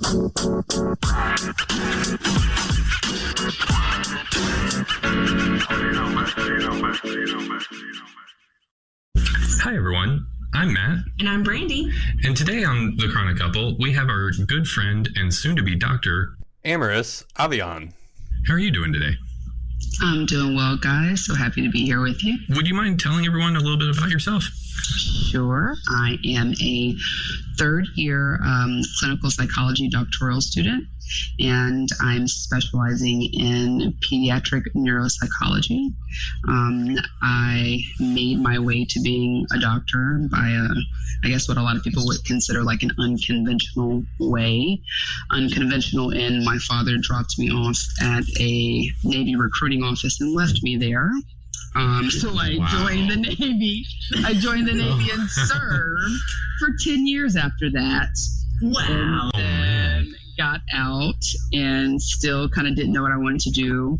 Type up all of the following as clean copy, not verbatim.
Hi everyone, I'm Matt. And I'm Brandy. And today on The Chronic Couple, we have our good friend and soon-to-be doctor, Amaris, Avellan. How are you doing today? I'm doing well, guys. So happy to be here with you. Would you mind telling everyone a little bit about yourself? Sure. I am a third-year clinical psychology doctoral student, and I'm specializing in pediatric neuropsychology. I made my way to being a doctor by I guess what a lot of people would consider like an unconventional way. Unconventional in my father dropped me off at a Navy recruiting office and left me there. So I joined the Navy. I joined the Navy and served for 10 years after that. Wow. And then got out and still kind of didn't know what I wanted to do.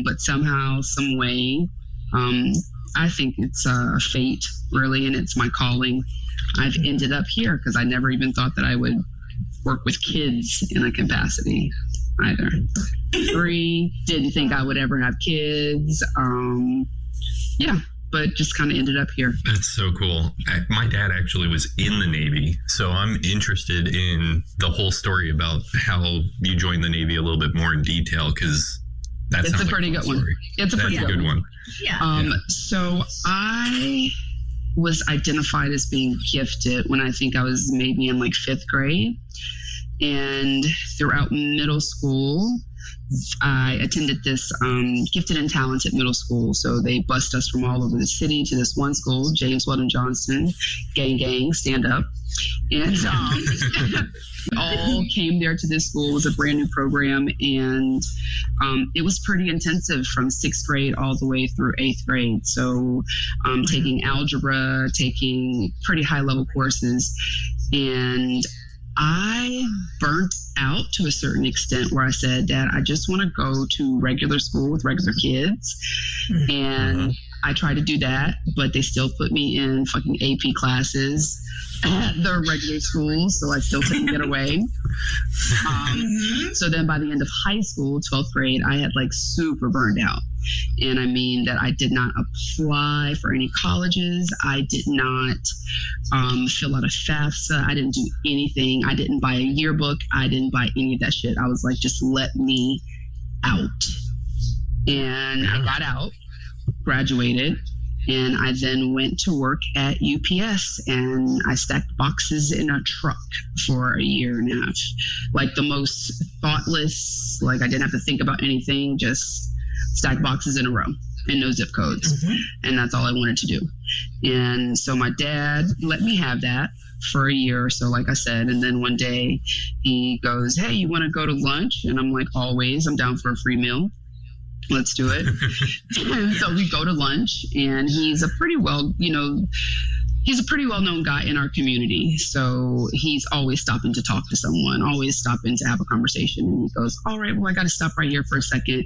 But somehow, some way, I think it's fate, really, and it's my calling. I've ended up here because I never even thought that I would work with kids in a capacity either. Didn't think I would ever have kids. But just kind of ended up here. That's so cool. My dad actually was in the Navy, so I'm interested in the whole story about how you joined the Navy a little bit more in detail, because that's a pretty good one. It's a pretty good one. Yeah. So I was identified as being gifted when I think I was maybe in like 5th grade. And throughout middle school, I attended this gifted and talented middle school. So they bused us from all over the city to this one school, James Weldon Johnson, gang, stand up. And we all came there to this school. It was a brand new program. And it was pretty intensive from 6th grade all the way through 8th grade. So taking algebra, taking pretty high level courses. And I burnt out to a certain extent where I said, Dad, I just want to go to regular school with regular kids. And I tried to do that, but they still put me in fucking AP classes at the regular school, so I still couldn't get away. So then by the end of high school, 12th grade, I had like super burned out. And I mean that I did not apply for any colleges. I did not fill out a FAFSA. I didn't do anything. I didn't buy a yearbook. I didn't buy any of that shit. I was like, just let me out. And I got out, graduated, and I then went to work at UPS, and I stacked boxes in a truck for a year and a half. Like the most thoughtless, like I didn't have to think about anything, just stack boxes in a row and no zip codes. And that's all I wanted to do. And so my dad let me have that for a year or so, like I said. And then one day he goes, hey, you want to go to lunch? And I'm like, always, I'm down for a free meal. Let's do it. And so we go to lunch, and he's a pretty well known guy in our community. So he's always stopping to talk to someone, always stopping to have a conversation. And he goes, all right, well, I got to stop right here for a second.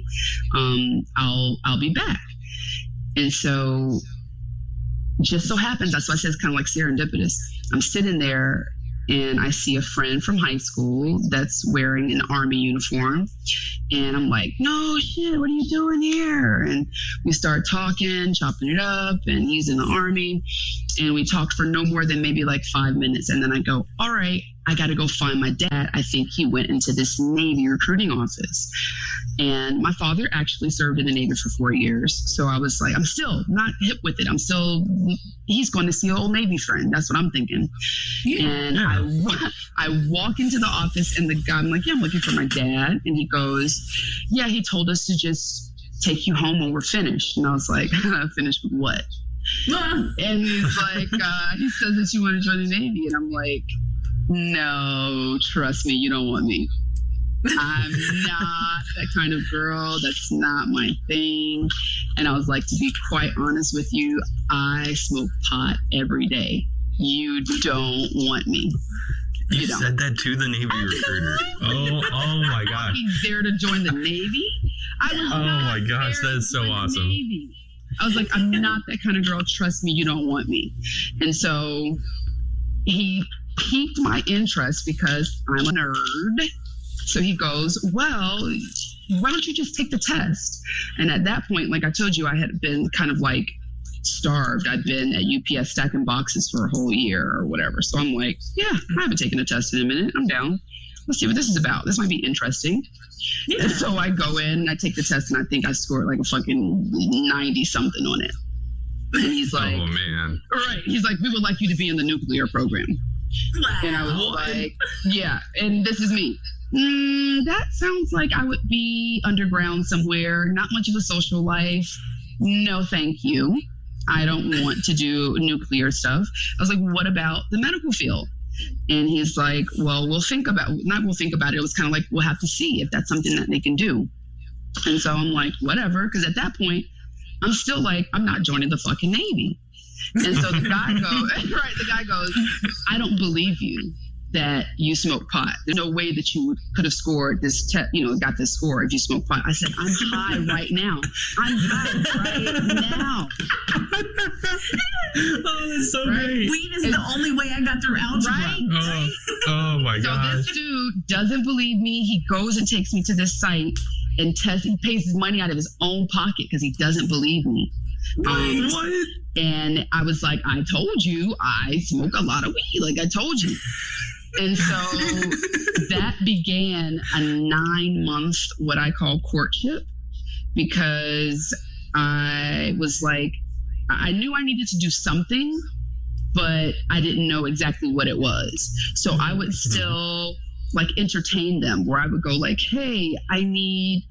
I'll be back. And so just so happens, that's why I say it's kind of like serendipitous. I'm sitting there and I see a friend from high school that's wearing an Army uniform. And I'm like, no shit, what are you doing here? And we start talking, chopping it up, and he's in the Army. And we talked for no more than maybe like 5 minutes. And then I go, all right, I got to go find my dad. I think he went into this Navy recruiting office. And my father actually served in the Navy for 4 years. So I was like, I'm still not hip with it. He's going to see an old Navy friend. That's what I'm thinking. And I walk into the office, and the guy, I'm like, yeah, I'm looking for my dad. And he goes, yeah, he told us to just take you home when we're finished. And I was like, finished with what? And he's like, he says that you want to join the Navy. And I'm like, no, trust me, you don't want me. I'm not that kind of girl. That's not my thing. And I was like, to be quite honest with you, I smoke pot every day. You don't want me. You said that to the Navy recruiter. Oh my gosh. He's there to join the Navy. My gosh, that is so awesome. Navy. I was like, I'm not that kind of girl. Trust me, you don't want me. And so he piqued my interest because I'm a nerd. So he goes, well, why don't you just take the test? And at that point, like I told you, I had been kind of like starved. I'd been at UPS stacking boxes for a whole year or whatever. So I'm like, yeah, I haven't taken a test in a minute. I'm down. Let's see what this is about. This might be interesting. Yeah. And so I go in and I take the test and I think I scored like a fucking 90 something on it. And he's like, oh man. Right. He's like, we would like you to be in the nuclear program. Wow. And I was like, yeah. And this is me. That sounds like I would be underground somewhere. Not much of a social life. No, thank you. I don't want to do nuclear stuff. I was like, what about the medical field? And he's like, well, we'll think about it. It was kind of like, we'll have to see if that's something that they can do. And so I'm like, whatever. Because at that point, I'm still like, I'm not joining the fucking Navy. And so the guy goes, I don't believe you that you smoke pot. There's no way that you could have scored this, got this score if you smoke pot. I said, I'm high right now. I'm high right now. Oh, that's so right? great. Weed is the only way I got through algebra. Right? Oh my gosh. So this dude doesn't believe me. He goes and takes me to this site and tests. He pays his money out of his own pocket because he doesn't believe me. What? And I was like, I told you I smoke a lot of weed. Like I told you. And so that began a 9-month, what I call courtship, because I was like, I knew I needed to do something, but I didn't know exactly what it was. So I would still like entertain them, where I would go like, hey, I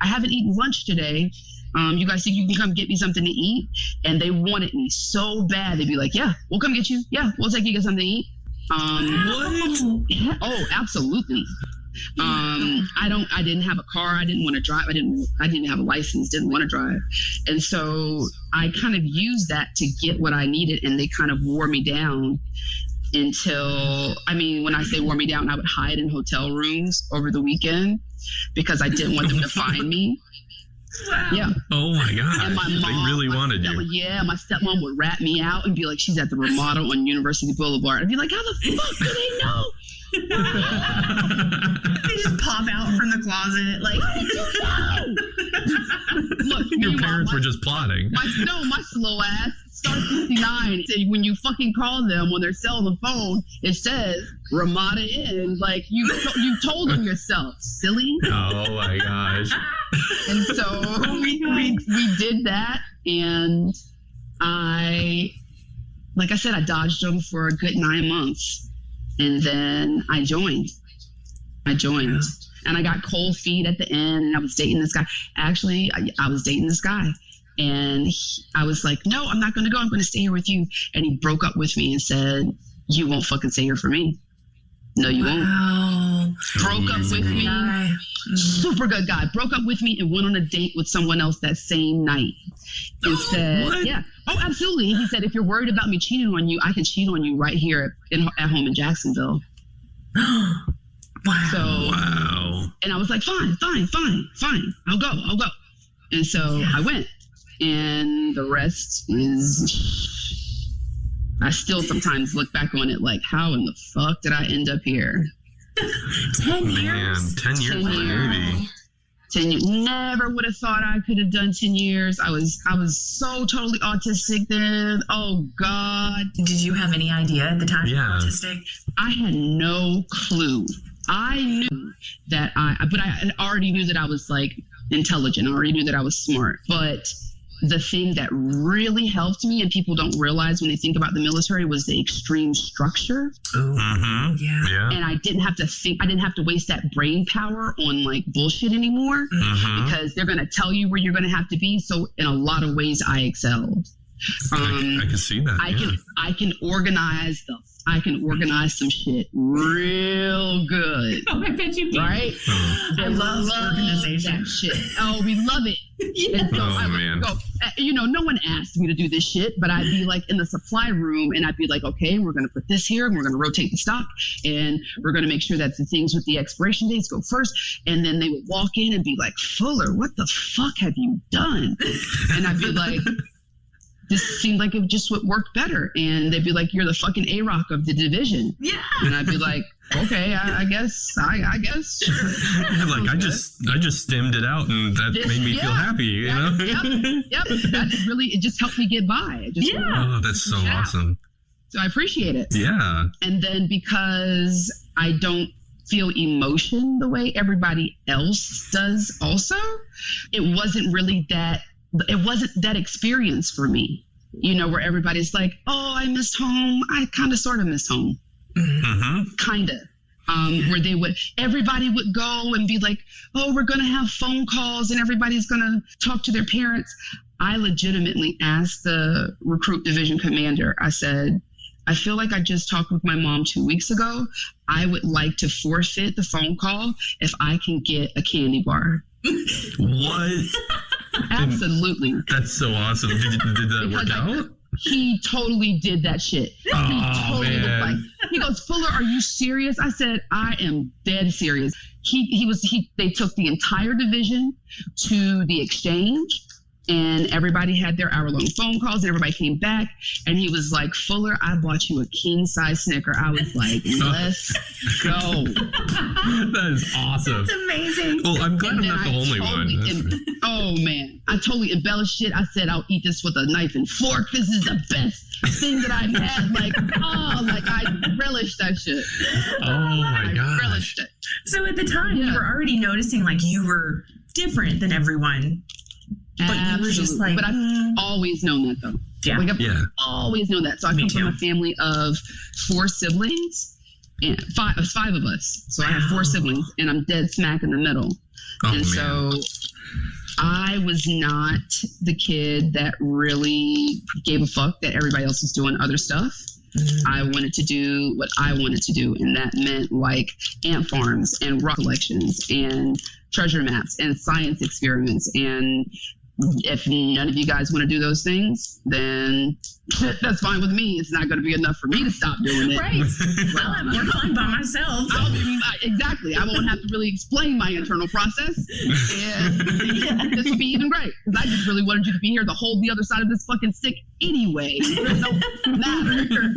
haven't eaten lunch today. You guys think you can come get me something to eat? And they wanted me so bad. They'd be like, yeah, we'll come get you. Yeah, we'll take you to get something to eat. What? Yeah, oh, absolutely. I didn't have a car. I didn't want to drive. I didn't have a license, didn't want to drive. And so I kind of used that to get what I needed, and they kind of wore me down until, when I say wore me down, I would hide in hotel rooms over the weekend because I didn't want them to find me. Wow. Yeah. Oh my God. And my mom, they really wanted you. Yeah, my stepmom would rat me out and be like, she's at the Ramada on University Boulevard. I'd be like, how the fuck do they know? They just pop out from the closet. Like, look, your parents were just plotting. My slow ass, Star 69. When you fucking call them on their cell on the phone, it says Ramada Inn. Like, you told them yourself, silly. Oh my gosh. And so we did that, and like I said, I dodged them for a good 9 months, and then I joined, and I got cold feet at the end, and I was dating this guy. Actually, I was dating this guy, and I was like, no, I'm not going to go. I'm going to stay here with you. And he broke up with me and said, you won't fucking stay here for me. No, you won't. Broke up with me. Super good guy. Broke up with me and went on a date with someone else that same night. And said, what? Yeah. Oh, absolutely. He said, if you're worried about me cheating on you, I can cheat on you right here at home in Jacksonville. Wow. So, Wow. And I was like, fine. I'll go. And so I went. And the rest is... I still sometimes look back on it like, how in the fuck did I end up here? 10 years? Man, 10 years in the Navy. 10 years. Never would have thought I could have done 10 years. I was so totally autistic then. Oh, God. Did you have any idea at the time you were autistic? I had no clue. I knew that but I already knew that I was like intelligent. I already knew that I was smart. But the thing that really helped me, and people don't realize when they think about the military, was the extreme structure. Mm-hmm. Yeah. And I didn't have to think, I didn't have to waste that brain power on like bullshit anymore, because they're going to tell you where you're going to have to be. So in a lot of ways, I excelled. I can see that. I can organize some shit real good. Oh, I bet you can. Right? I love organization. That shit. Oh, we love it. Yeah. And so I would go, no one asked me to do this shit, but I'd be like in the supply room and I'd be like, okay, we're going to put this here and we're going to rotate the stock and we're going to make sure that the things with the expiration dates go first. And then they would walk in and be like, Fuller, what the fuck have you done? And I'd be like, this seemed like it just would work better. And they'd be like, you're the fucking A-Rock of the division. Yeah. And I'd be like, okay, I guess, sure. Like, I just stemmed it out, and that made me feel happy, you know? Yep. That's really, it just helped me get by. Oh, that's so awesome. So I appreciate it. Yeah. And then because I don't feel emotion the way everybody else does also, it wasn't that experience for me, you know, where everybody's like, oh, I missed home. I kind of sort of miss home. Mm-hmm. Kind of. Where everybody would go and be like, oh, we're going to have phone calls and everybody's going to talk to their parents. I legitimately asked the recruit division commander, I said, I feel like I just talked with my mom 2 weeks ago. I would like to forfeit the phone call if I can get a candy bar. What? Absolutely. That's so awesome. Did that work out? He totally did that shit. He goes, Fuller, are you serious? I said, I am dead serious. They took the entire division to the exchange, and everybody had their hour-long phone calls, and everybody came back, and he was like, Fuller, I bought you a king-size Snicker. I was like, let's go. That is awesome. That's amazing. Well, I'm glad I'm not the only one. Oh, man. I totally embellished shit. I said, I'll eat this with a knife and fork. This is the best thing that I've had. I relished that shit. Oh, my gosh. I relished it. So at the time, you were already noticing, like, you were different than everyone. But you were just like... But I've always known that, though. Yeah. I've always known that. So I come from a family of 4 siblings. And five of us. So I have 4 siblings, and I'm dead smack in the middle. So I was not the kid that really gave a fuck that everybody else was doing other stuff. Mm-hmm. I wanted to do what I wanted to do, and that meant like ant farms and rock collections and treasure maps and science experiments. And if none of you guys want to do those things, then that's fine with me. It's not going to be enough for me to stop doing it. Right. I'll have more fun by myself. Exactly. I won't have to really explain my internal process. And this would be even great. Because I just really wanted you to be here to hold the other side of this fucking stick anyway. It don't matter.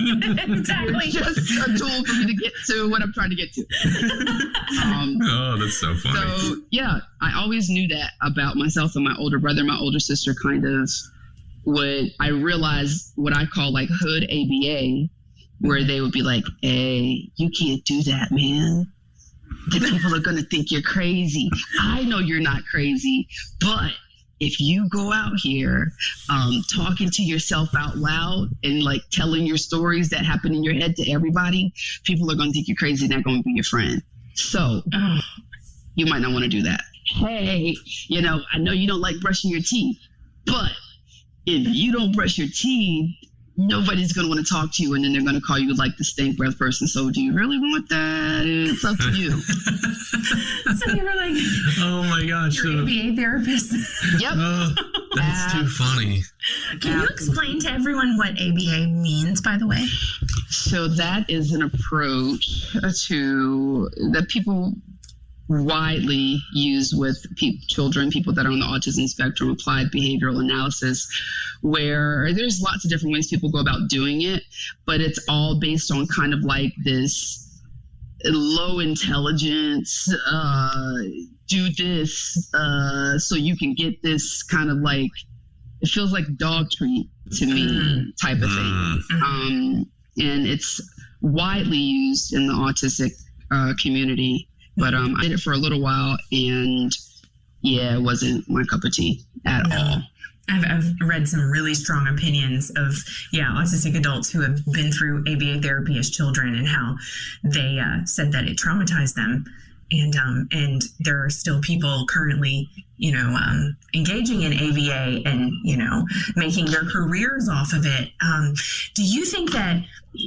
Exactly. You're just a tool for me to get to what I'm trying to get to. Oh, that's so funny. So, yeah, I always knew that about myself and my older brother. My older sister kind of I realized what I call like hood ABA, where they would be like, hey, you can't do that, man. The people are going to think you're crazy. I know you're not crazy, but if you go out here talking to yourself out loud and like telling your stories that happen in your head to everybody, people are going to think you're crazy and they're going to be your friend. So you might not want to do that. Hey, I know you don't like brushing your teeth, but if you don't brush your teeth, nobody's going to want to talk to you, and then they're going to call you like the stink breath person. So do you really want that? It's up to you. So they were like, oh my gosh. You're ABA therapist. Yep. That's too funny. Can you explain to everyone what ABA means, by the way? So that is an approach that people widely used with children, people that are on the autism spectrum, applied behavioral analysis, where there's lots of different ways people go about doing it, but it's all based on kind of like this low intelligence, do this so you can get this kind of like, it feels like dog treat to me type of thing. And it's widely used in the autistic community. But I did it for a little while, and it wasn't my cup of tea at all. I've read some really strong opinions of, autistic adults who have been through ABA therapy as children and how they said that it traumatized them. And there are still people currently, engaging in ABA and, making their careers off of it. Do you think that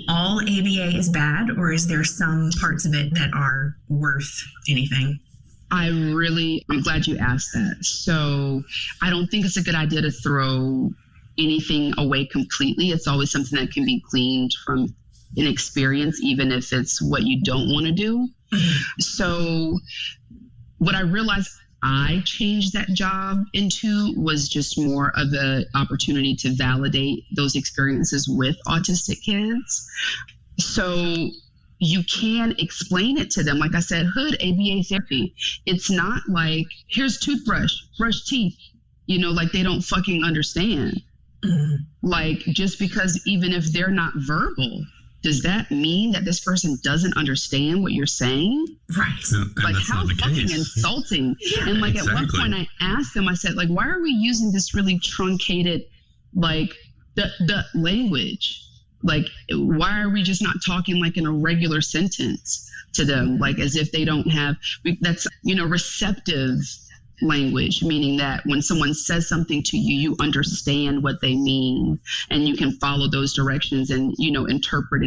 all ABA is bad, or is there some parts of it that are worth anything? I'm glad you asked that. So I don't think it's a good idea to throw anything away completely. It's always something that can be gleaned from an experience, even if it's what you don't want to do. So what I realized, I changed that job into was just more of an opportunity to validate those experiences with autistic kids. So you can explain it to them. Like I said, hood ABA therapy. It's not like, here's toothbrush, brush teeth. Like they don't fucking understand. Mm-hmm. Like, just because even if they're not verbal, does that mean that this person doesn't understand what you're saying? Right. Like, how fucking insulting. Yeah, and like, exactly. At one point I asked them, I said, like, why are we using this really truncated, like, the language? Like, why are we just not talking like in a regular sentence to them? Like, as if they don't have, that's, receptive language, meaning that when someone says something to you, you understand what they mean and you can follow those directions and, interpret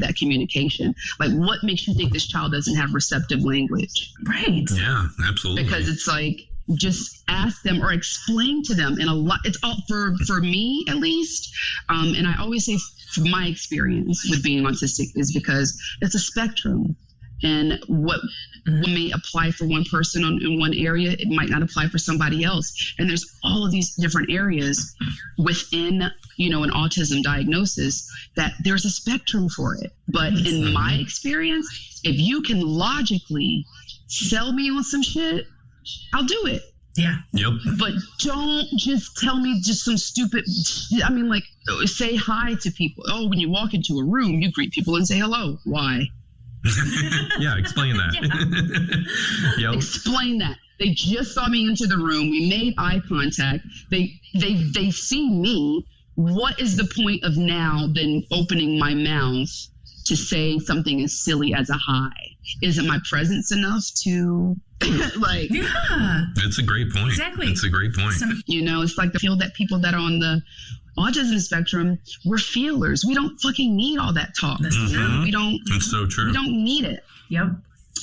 that communication. Like, what makes you think this child doesn't have receptive language? Right. Yeah, absolutely. Because it's like, just ask them or explain to them in a lot. It's all for me, at least. And I always say, from my experience with being autistic, is because it's a spectrum. And what may apply for one person in one area, it might not apply for somebody else. And there's all of these different areas within, an autism diagnosis that there's a spectrum for it. But in my experience, if you can logically sell me on some shit, I'll do it. Yeah. Yep. But don't just tell me just some stupid, like, say hi to people. Oh, when you walk into a room, you greet people and say hello. Why? Yeah, explain that. Yeah. Yep. Explain that. They just saw me into the room. We made eye contact. They see me. What is the point of now then opening my mouth to say something as silly as a hi? Isn't my presence enough to like? Yeah. That's a great point. Exactly. It's a great point. It's like the feel that people that are on the autism spectrum, we're feelers. We don't fucking need all that talk. Mm-hmm. We don't. It's so true. We don't need it. Yep.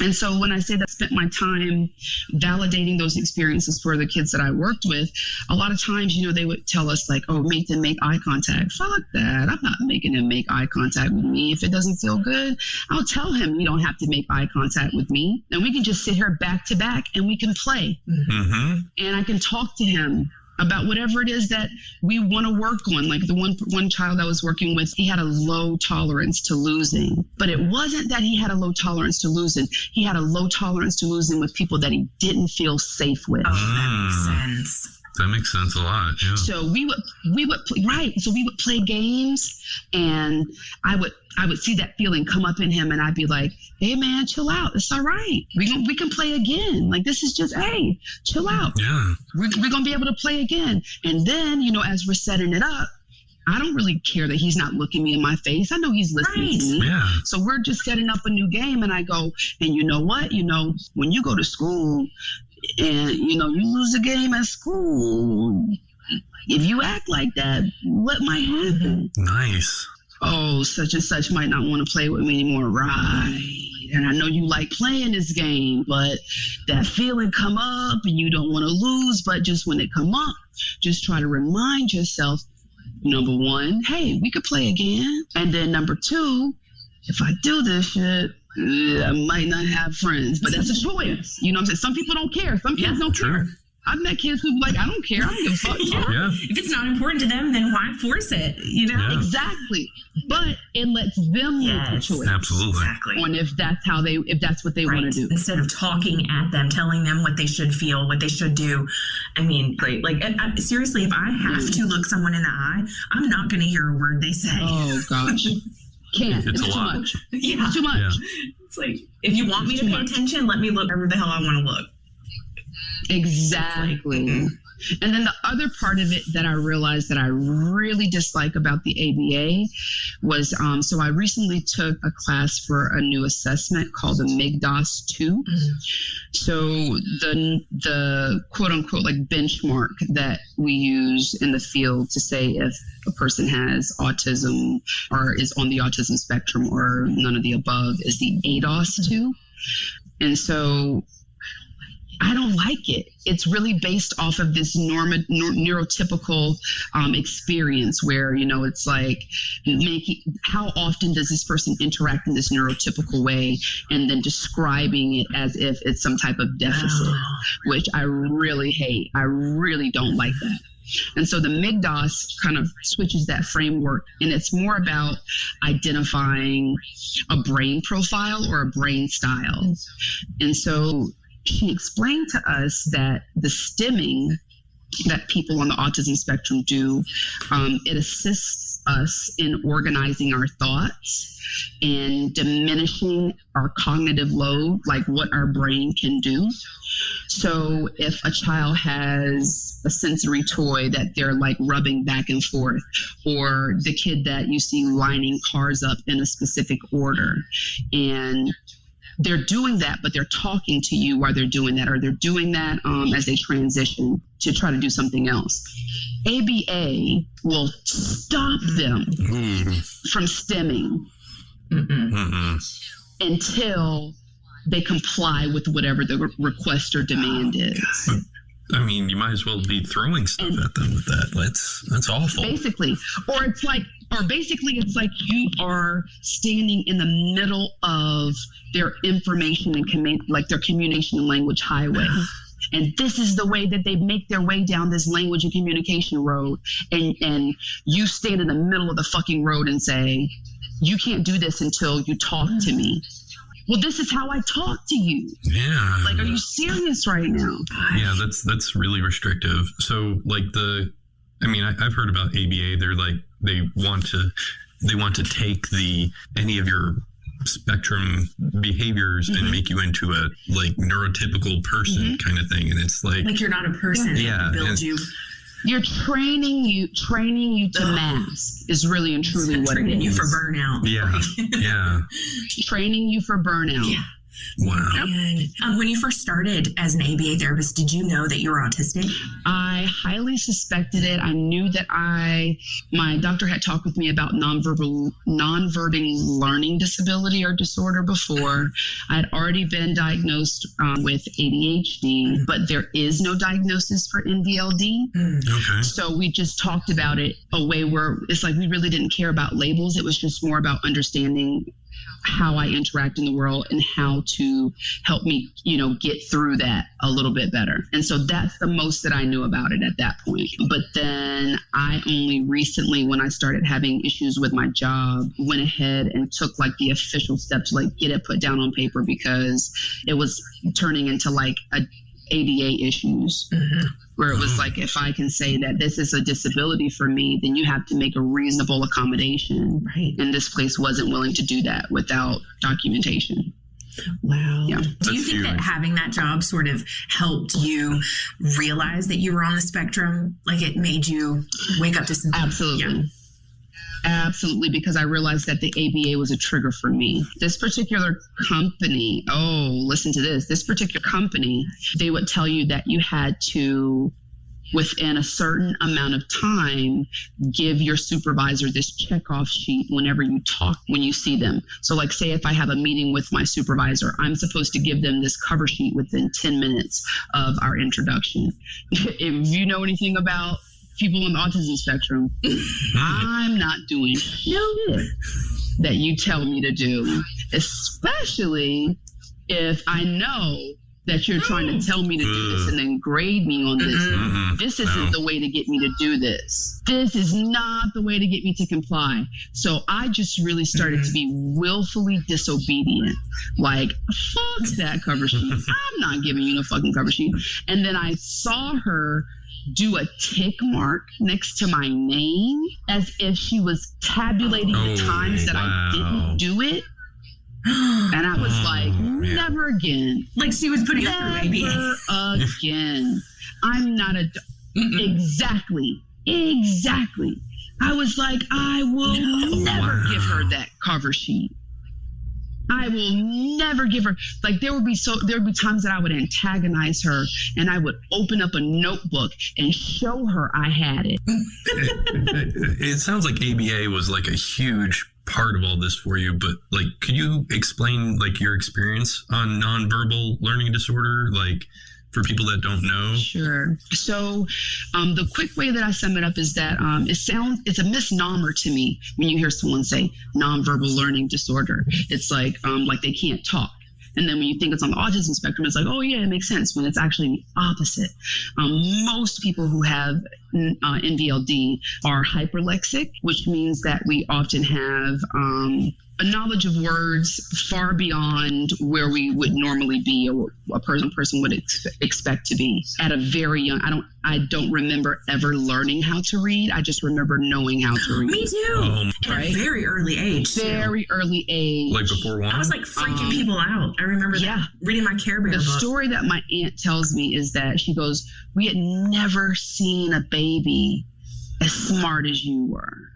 And so when I say that I spent my time validating those experiences for the kids that I worked with, a lot of times, they would tell us like, oh, make them make eye contact. Fuck that. I'm not making him make eye contact with me. If it doesn't feel good, I'll tell him you don't have to make eye contact with me. And we can just sit here back to back and we can play. Mm-hmm. And I can talk to him about whatever it is that we want to work on. Like the one child I was working with, he had a low tolerance to losing. But it wasn't that he had a low tolerance to losing. He had a low tolerance to losing with people that he didn't feel safe with. Oh, that makes sense. That makes sense a lot. Yeah. So we would play, right. So we would play games, and I would see that feeling come up in him, and I'd be like, "Hey man, chill out. It's all right. We can play again. Like, this is just, hey, chill out. Yeah. We're gonna be able to play again." And then, as we're setting it up, I don't really care that he's not looking me in my face. I know he's listening to me. Yeah. So we're just setting up a new game, and I go, and you know what? When you go to school and, you lose a game at school, if you act like that, what might happen? Nice. Oh, such and such might not want to play with me anymore. Right. And I know you like playing this game, but that feeling come up and you don't want to lose. But just when it come up, just try to remind yourself, number one, hey, we could play again. And then number two, if I do this shit, I might not have friends, but that's a choice. You know what I'm saying? Some people don't care. Some kids don't care. I've met kids who like, I don't care. I don't give a fuck. Yeah. If it's not important to them, then why force it? Yeah. Exactly. But it lets them make the choice. Absolutely. Exactly. On if that's what they want to do. Instead of talking at them, telling them what they should feel, what they should do. I mean, great. Like, seriously, if I have to look someone in the eye, I'm not going to hear a word they say. Oh gosh. Can't. It's a too lot. much. Yeah. Too much. Yeah. It's like, if you want me to pay attention, let me look wherever the hell I want to look. Exactly. Like, and then the other part of it that I realized that I really dislike about the ABA was, so I recently took a class for a new assessment called the MIGDAS 2. Mm-hmm. So the quote unquote like benchmark that we use in the field to say if a person has autism or is on the autism spectrum or none of the above is the ADOS 2. And so I don't like it. It's really based off of this neurotypical experience where, it's like how often does this person interact in this neurotypical way, and then describing it as if it's some type of deficit, which I really hate. I really don't like that. And so the MGDOS kind of switches that framework, and it's more about identifying a brain profile or a brain style. And so she explained to us that the stimming that people on the autism spectrum do, it assists us in organizing our thoughts and diminishing our cognitive load, like what our brain can do. So if a child has a sensory toy that they're like rubbing back and forth, or the kid that you see lining cars up in a specific order, and they're doing that, but they're talking to you while they're doing that, or they're doing that as they transition to try to do something else. ABA will stop them from stimming until they comply with whatever the request or demand is. I mean, you might as well be throwing stuff at them with that. That's awful. Basically, it's like you are standing in the middle of their information and their communication and language highway. And this is the way that they make their way down this language and communication road. And you stand in the middle of the fucking road and say, you can't do this until you talk to me. Well, this is how I talk to you. Yeah. Like, are you serious right now? Yeah, that's really restrictive. So, like I've heard about ABA. They're like, they want to take any of your spectrum behaviors and make you into a like neurotypical person kind of thing. And it's like you're not a person. Yeah. Build you. You're training you to mask is really and truly what it is. Training you for burnout. Yeah. Yeah. Training you for burnout. Yeah. Wow. And when you first started as an ABA therapist, did you know that you were autistic? I highly suspected it. I knew that my doctor had talked with me about non-verbal learning disability or disorder before. I had already been diagnosed with ADHD, but there is no diagnosis for NVLD. Okay. So we just talked about it a way where it's like we really didn't care about labels. It was just more about understanding how I interact in the world and how to help me, get through that a little bit better. And so that's the most that I knew about it at that point. But then I only recently, when I started having issues with my job, went ahead and took like the official step to like get it put down on paper, because it was turning into like ADA issues. Where it was like, if I can say that this is a disability for me, then you have to make a reasonable accommodation. Right. And this place wasn't willing to do that without documentation. Wow. Yeah. Do you think that having that job sort of helped you realize that you were on the spectrum? Like it made you wake up to something? Absolutely. Yeah. Absolutely, because I realized that the ABA was a trigger for me. This particular company, listen to this. This particular company, they would tell you that you had to, within a certain amount of time, give your supervisor this checkoff sheet whenever you see them. So like, say if I have a meeting with my supervisor, I'm supposed to give them this cover sheet within 10 minutes of our introduction. If you know anything about people on the autism spectrum, I'm not doing shit that you tell me to do, especially if I know that you're trying to tell me to do this and then grade me on this. This isn't the way to get me to do this. This is not the way to get me to comply. So I just really started to be willfully disobedient. Like, fuck that cover sheet. I'm not giving you no fucking cover sheet. And then I saw her do a tick mark next to my name as if she was tabulating the times that I didn't do it. And I was like, never again. Like she was putting her through ABA. Never again. I'm not a... Exactly. I was like, I will never give her that cover sheet. I will never give her, like there would be times that I would antagonize her and I would open up a notebook and show her I had it. It sounds like ABA was like a huge part of all this for you, but like, could you explain like your experience on nonverbal learning disorder? Like for people that don't know? Sure. So the quick way that I sum it up is that it's a misnomer to me when you hear someone say nonverbal learning disorder. It's like they can't talk. And then when you think it's on the autism spectrum, it's like, oh, yeah, it makes sense, when it's actually the opposite. Most people who have NVLD are hyperlexic, which means that we often have a knowledge of words far beyond where we would normally be, or a person would expect to be at a very young. I don't remember ever learning how to read. I just remember knowing how to read. Me too. At a very early age. Very early age. Like before one? I was like freaking people out. I remember reading my Care Bear book. The story that my aunt tells me is that she goes, we had never seen a baby as smart as you were.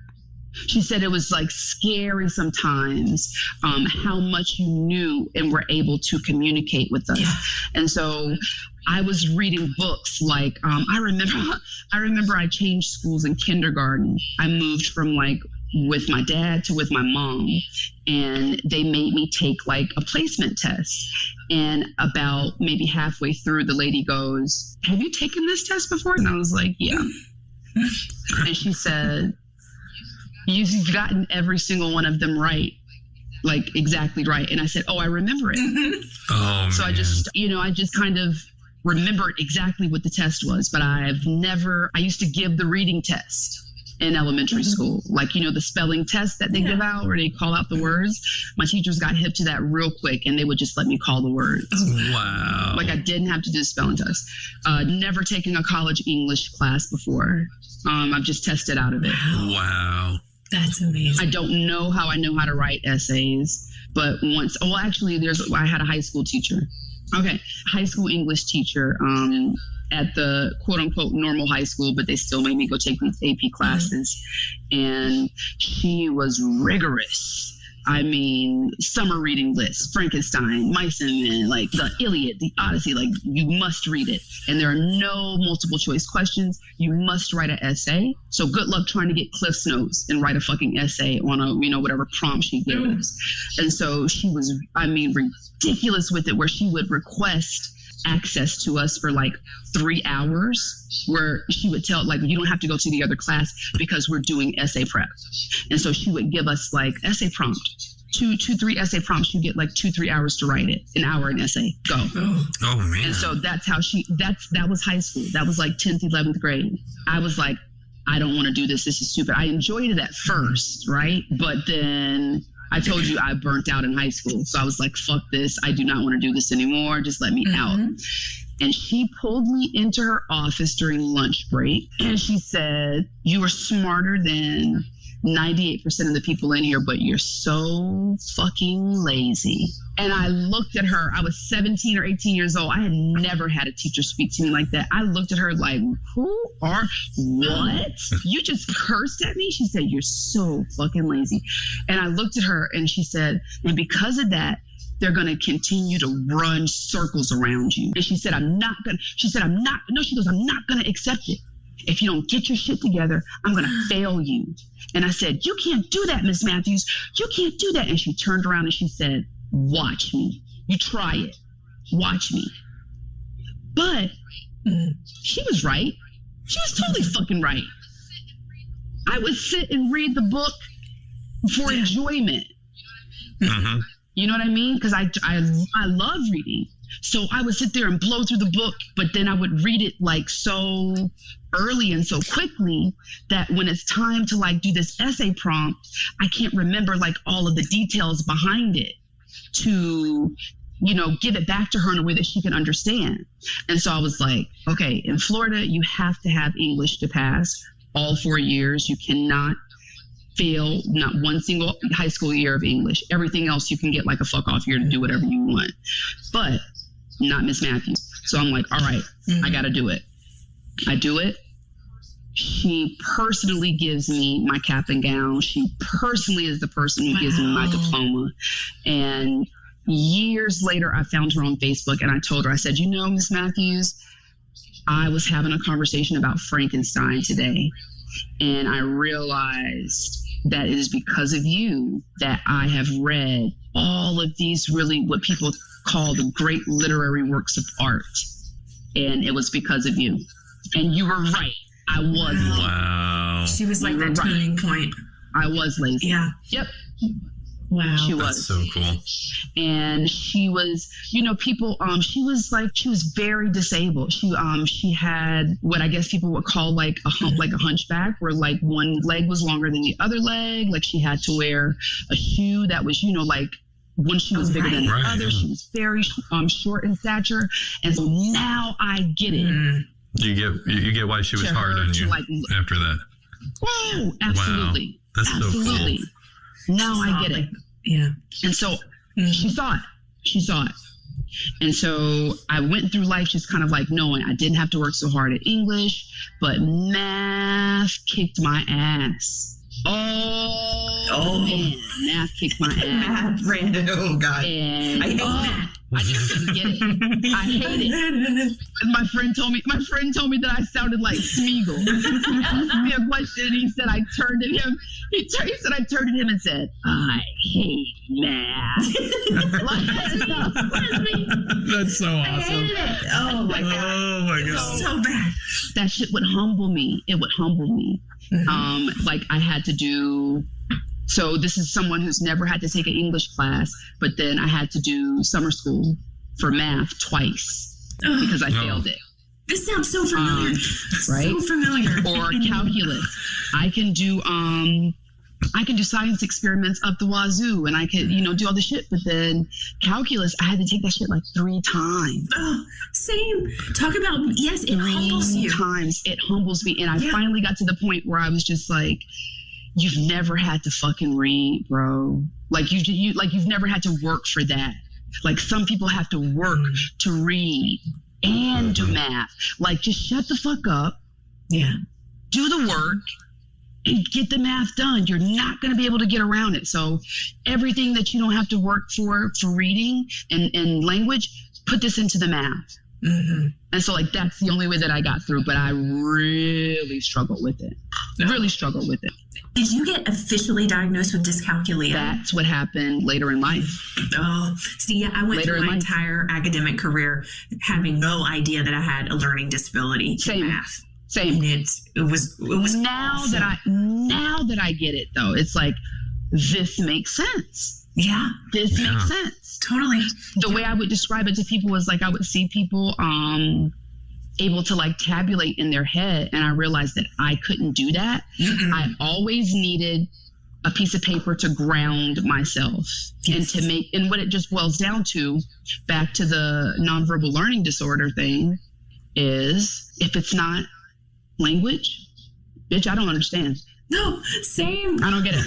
She said it was like scary sometimes how much you knew and were able to communicate with us. Yeah. And so I was reading books like I remember I changed schools in kindergarten. I moved from like with my dad to with my mom, and they made me take like a placement test. And about maybe halfway through, the lady goes, "Have you taken this test before?" And I was like, "Yeah." And she said, "You've gotten every single one of them right, like exactly right." And I said, "Oh, I remember it." Oh, so man. I just kind of remembered exactly what the test was, but I used to give the reading test in elementary school, like, the spelling test that they give out where they call out the words. My teachers got hip to that real quick, and they would just let me call the words. Wow. Like I didn't have to do the spelling test. Never taken a college English class before. I've just tested out of it. Wow. That's amazing. I don't know how I know how to write essays, but I had a high school teacher. Okay, high school English teacher at the quote unquote normal high school, but they still made me go take these AP classes. And she was rigorous. I mean, summer reading lists, Frankenstein, Mice and Men, like the Iliad, the Odyssey, like you must read it. And there are no multiple choice questions. You must write an essay. So good luck trying to get Cliff's Notes and write a fucking essay on a, whatever prompt she gives. And so she was, ridiculous with it, where she would request access to us for like 3 hours, where she would tell, like, you don't have to go to the other class because we're doing essay prep. And so she would give us like essay prompt, three essay prompts. You get like 2-3 hours to write it, an hour an essay, go. Oh man. And so that's how that was high school. That was like 10th, 11th grade. I was like, I don't want to do this. This is stupid. I enjoyed it at first, right? But then I told you I burnt out in high school. So I was like, fuck this. I do not want to do this anymore. Just let me out. And she pulled me into her office during lunch break. And she said, "You are smarter than 98% of the people in here, but you're so fucking lazy." And I looked at her. I was 17 or 18 years old. I had never had a teacher speak to me like that. I looked at her like, what? You just cursed at me? She said, "You're so fucking lazy." And I looked at her and she said, "And because of that, they're going to continue to run circles around you." And she said, I'm not going to accept it. If you don't get your shit together, I'm going to fail you. And I said, "You can't do that, Miss Matthews. You can't do that." And she turned around and she said, "Watch me. You try it. Watch me." But she was right. She was totally fucking right. I would sit and read the book for enjoyment. Mm-hmm. You know what I mean? Because I love reading. So I would sit there and blow through the book, but then I would read it like so early and so quickly that when it's time to like do this essay prompt, I can't remember like all of the details behind it to, give it back to her in a way that she can understand. And so I was like, okay, in Florida, you have to have English to pass all 4 years. You cannot fail not one single high school year of English. Everything else you can get like a fuck off year to do whatever you want, but not Miss Matthews. So I'm like, all right, I got to do it. I do it. She personally gives me my cap and gown. She personally is the person who gives me my diploma. And years later, I found her on Facebook and I told her, I said, Miss Matthews, I was having a conversation about Frankenstein today. And I realized that it is because of you that I have read all of these really what people call the great literary works of art. and it was because of you. And you were right. I was lazy. Wow. She was like that turning point. I was lazy. Yeah. Yep. Wow. She was. That's so cool. And she was, she was very disabled. She had what I guess people would call like a hunchback, where like one leg was longer than the other leg. Like she had to wear a shoe that was, like one shoe was bigger than the other. Yeah. She was very short in stature. And so now I get it. Mm. You get why she was hard on you after that. Oh, absolutely. Wow. That's absolutely. So cool. Now I get it. Yeah. And so she saw it. And so I went through life just kind of like knowing I didn't have to work so hard at English, but math kicked my ass. Oh man, math kicked my ass. Math, oh God. And, I hate math. I just didn't get it. I hate it. And my friend told me that I sounded like Smeagol. He asked me a question and he said I turned at him. He said I turned at him and said, I hate math. That's so awesome. I hated it. Oh my God. Oh my God. So bad. That shit would humble me. It would humble me. Mm-hmm. Like I had to do. So this is someone who's never had to take an English class, but then I had to do summer school for math twice because I failed it. This sounds so familiar. Right? So familiar. Or calculus. I can do science experiments up the wazoo, and I could, do all the shit. But then calculus, I had to take that shit like 3 times. Oh, same. Talk about, yes, it humbles you. 3 times. It humbles me. And I finally got to the point where I was just like, you've never had to fucking read, bro. Like you've never had to work for that. Like some people have to work to read and do math. Like just shut the fuck up. Yeah. Do the work and get the math done. You're not going to be able to get around it. So everything that you don't have to work for reading and language, put this into the math. Mm-hmm. And so like that's the only way that I got through, but I really struggled with it. Did you get officially diagnosed with dyscalculia? That's what happened later in life. Oh, see, I went through my entire academic career having no idea that I had a learning disability in math. Same. And it was now awesome. that I get it though. It's like this makes sense. Yeah. This makes sense. Totally. The way I would describe it to people was like I would see people able to like tabulate in their head, and I realized that I couldn't do that. Mm-mm. I always needed a piece of paper to ground myself and to make, and what it just boils down to, back to the nonverbal learning disorder thing, is if it's not language, bitch, I don't understand. No, same. I don't get it.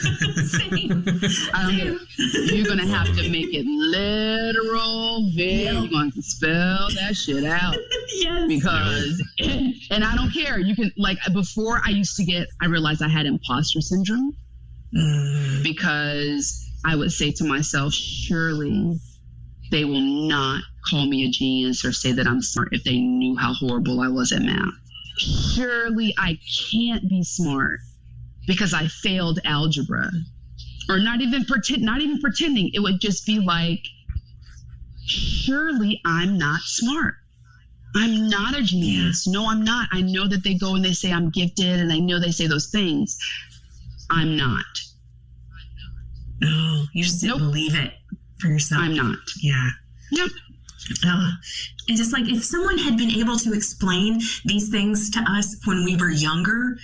Same. I don't get it. You're going to have to make it literal. You're going to spell that shit out. Yes. Because, and I don't care. You can, like, before I realized I had imposter syndrome because I would say to myself, surely they will not call me a genius or say that I'm smart if they knew how horrible I was at math. Surely I can't be smart because I failed algebra, or not even pretending. It would just be like, surely I'm not smart. I'm not a genius. No, I'm not. I know that they go and they say I'm gifted, and I know they say those things. I'm not. No, you just didn't believe it for yourself. I'm not. Yeah. Yep. And just like if someone had been able to explain these things to us when we were younger,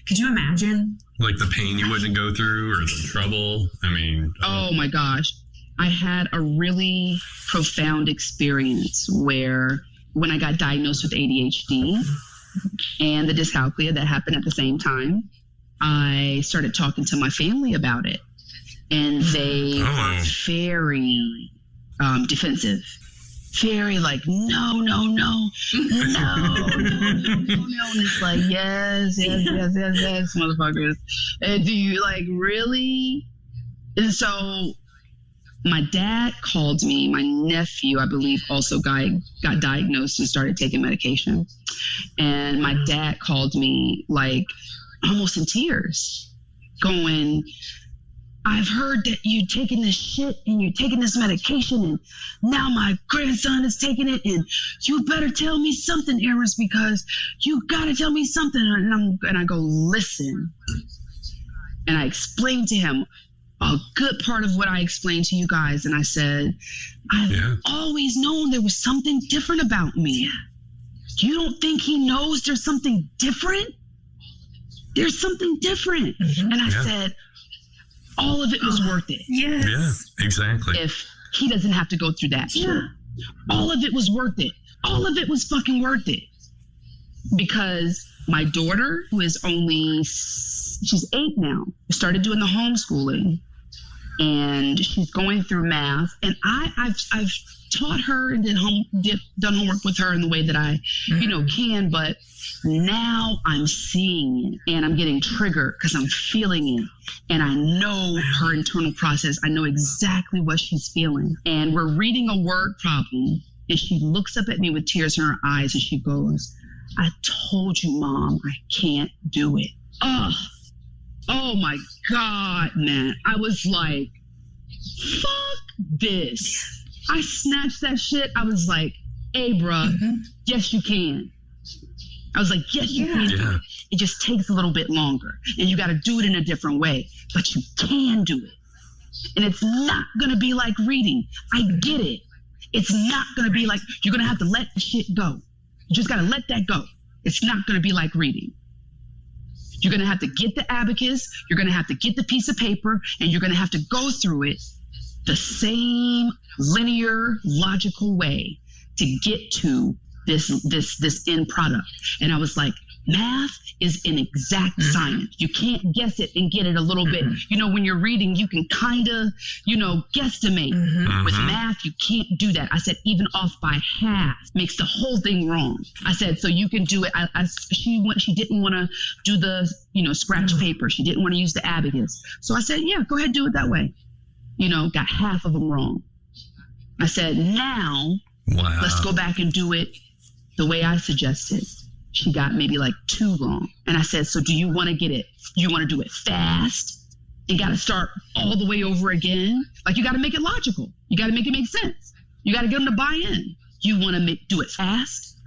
could you imagine? Like the pain you wouldn't go through or the trouble? I mean... Oh my gosh. I had a really profound experience where when I got diagnosed with ADHD and the dyscalculia that happened at the same time, I started talking to my family about it. And they were very defensive. Very like, no. And it's like, yes, motherfuckers. And do you like really? And so my dad called me. My nephew, I believe, also got diagnosed and started taking medication. And my dad called me like almost in tears, going, I've heard that you're taking this shit and you're taking this medication, and now my grandson is taking it, and you better tell me something, Amaris, because you gotta tell me something. And I go, listen. And I explained to him a good part of what I explained to you guys. And I said, I've always known there was something different about me. You don't think he knows there's something different? There's something different. Mm-hmm. And I said, all of it was worth it. Yes. Yeah, exactly. If he doesn't have to go through that shit. All of it was worth it. All of it was fucking worth it. Because my daughter, who is she's 8 now, started doing the homeschooling, and she's going through math. And I've taught her and done homework with her in the way that I, can, but now I'm seeing it and I'm getting triggered because I'm feeling it. And I know her internal process. I know exactly what she's feeling. And we're reading a word problem, and she looks up at me with tears in her eyes and she goes, I told you, Mom, I can't do it. Oh my God, man. I was like, fuck this. I snatched that shit. I was like, hey, bruh, yes, you can. I was like, yes, you can do it. It just takes a little bit longer, and you got to do it in a different way, but you can do it. And it's not going to be like reading. I get it. It's not going to be like, you're going to have to let the shit go. You just got to let that go. It's not going to be like reading. You're going to have to get the abacus. You're going to have to get the piece of paper, and you're going to have to go through it the same linear, logical way to get to this end product. And I was like, math is an exact science. You can't guess it and get it a little bit. When you're reading, you can kind of, guesstimate. With math, you can't do that. I said, even off by half makes the whole thing wrong. I said, so you can do it. She didn't want to do the, scratch paper. She didn't want to use the abacus. So I said, yeah, go ahead, do it that way. Got half of them wrong. I said, now let's go back and do it the way I suggested. She got maybe like 2 wrong. And I said, so do you want to get it? You want to do it fast and got to start all the way over again? Like, you got to make it logical. You got to make it make sense. You got to get them to buy in. You want to do it fast,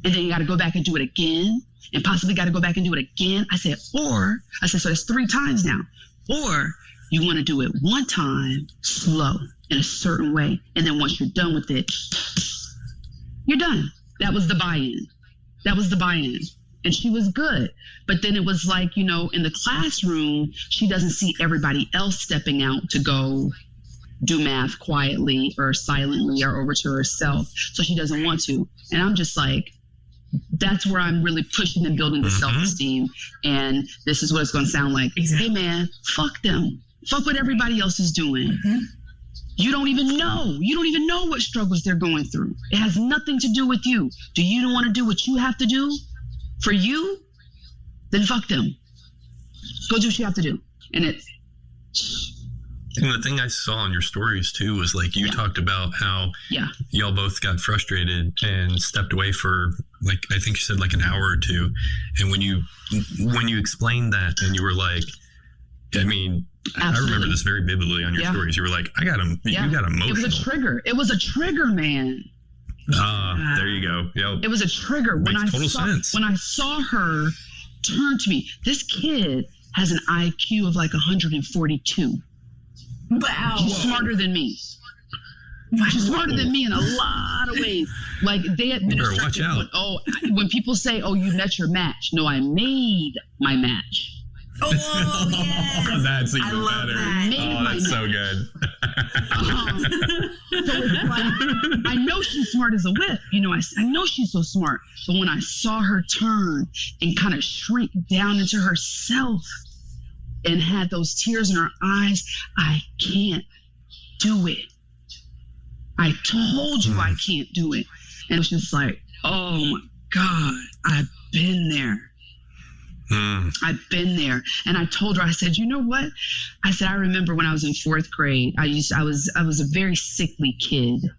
and then you got to go back and do it again, and possibly got to go back and do it again. I said, so that's 3 times now. Or you want to do it 1 time, slow, in a certain way. And then once you're done with it, you're done. That was the buy-in. And she was good. But then it was like, in the classroom, she doesn't see everybody else stepping out to go do math quietly or silently or over to herself. So she doesn't want to. And I'm just like, that's where I'm really pushing and building the self-esteem. And this is what it's going to sound like. Exactly. Hey, man, fuck them. Fuck what everybody else is doing. You don't even know. You don't even know what struggles they're going through. It has nothing to do with you. Do you want to do what you have to do for you? Then fuck them. Go do what you have to do. And the thing I saw in your stories too was like you talked about how y'all both got frustrated and stepped away for like, I think you said like an hour or 2. And when you explained that and you were like, I mean, absolutely. I remember this very vividly on your stories. You were like, you got emotional. It was a trigger. It was a trigger, man. There you go. Yep. It was a trigger. When I saw her turn to me, this kid has an IQ of like 142. Wow. She's smarter than me. She's smarter than me in a lot of ways. Like, they administer. Watch out. When people say, oh, you met your match. No, I made my match. Oh, yes. That's even better. That. That's so good. So it's like, I know she's smart as a whip. I know she's so smart. But when I saw her turn and kind of shrink down into herself and had those tears in her eyes, I can't do it. I told you I can't do it. And it was just like, oh my God, I've been there. I've been there. And I told her, I said, you know what? I said, I remember when I was in 4th grade, I was a very sickly kid.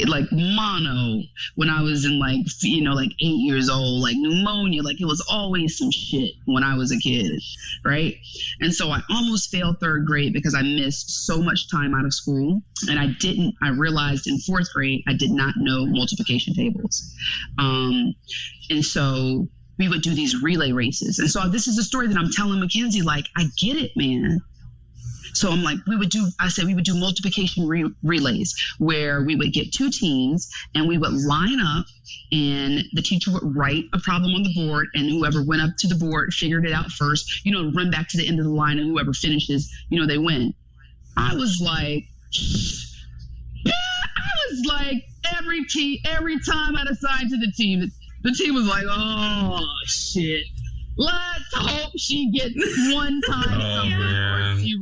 like mono when I was in like 8 years old, like pneumonia, like it was always some shit when I was a kid, right? And so I almost failed 3rd grade because I missed so much time out of school. And I realized in 4th grade, I did not know multiplication tables. And so we would do these relay races. And so this is a story that I'm telling Mackenzie, like, I get it, man. So I'm like, we would do multiplication relays where we would get 2 teams and we would line up and the teacher would write a problem on the board and whoever went up to the board figured it out first, run back to the end of the line and whoever finishes, they win. I was like, every time I'd assign to the team was like, oh, shit. Let's hope she gets 1 time somewhere or 0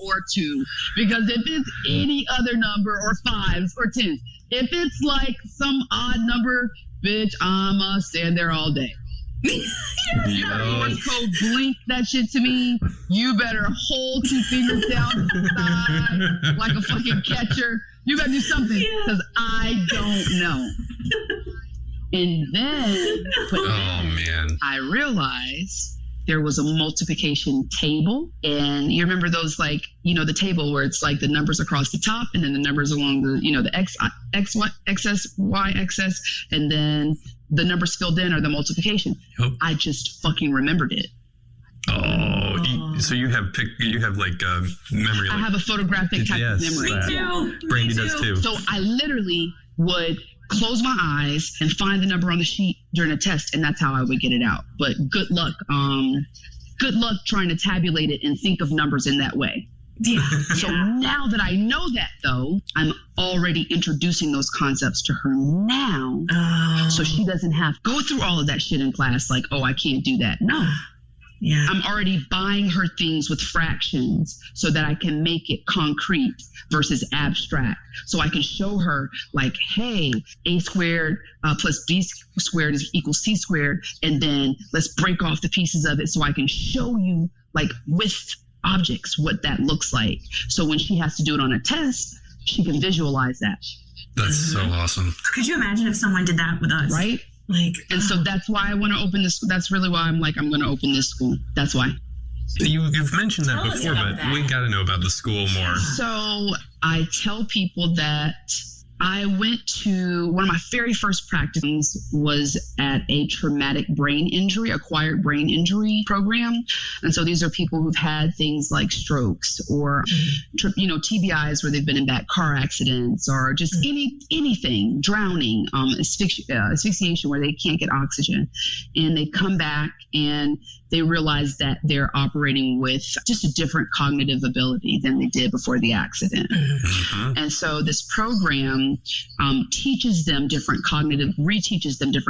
or 2. Because if it's any other number or 5s or 10s, if it's like some odd number, bitch, I'ma stand there all day. You better Morse code blink that shit to me. You better hold 2 fingers down to the side like a fucking catcher. You better do something because I don't know. And then I realized there was a multiplication table. And you remember those, like, the table where it's like the numbers across the top and then the numbers along the, the X, Y, XS, Y, XS, and then the numbers filled in are the multiplication. Yep. I just fucking remembered it. Oh, so you have like memory. I have a photographic type of memory. Me too. Brandy does too. So I literally would close my eyes and find the number on the sheet during a test, and that's how I would get it out. But good luck trying to tabulate it and think of numbers in that way. Yeah. So now that I know that, though, I'm already introducing those concepts to her now. Oh. So she doesn't have to go through all of that shit in class like, oh, I can't do that. No. Yeah. I'm already buying her things with fractions so that I can make it concrete versus abstract. So I can show her like, hey, A squared plus B squared is equals C squared. And then let's break off the pieces of it so I can show you like with objects what that looks like. So when she has to do it on a test, she can visualize that. That's so awesome. Could you imagine if someone did that with us? Right? And so that's why I want to open this. That's really why I'm going to open this school. That's why. You've mentioned that before, but we got to know about the school more. So I tell people that I went to one of my very first practices was at a traumatic brain injury, acquired brain injury program. And so these are people who've had things like strokes or, TBIs where they've been in bad car accidents or just anything, drowning, asphyxiation where they can't get oxygen. And they come back and they realize that they're operating with just a different cognitive ability than they did before the accident. Mm-hmm. And so this program reteaches them different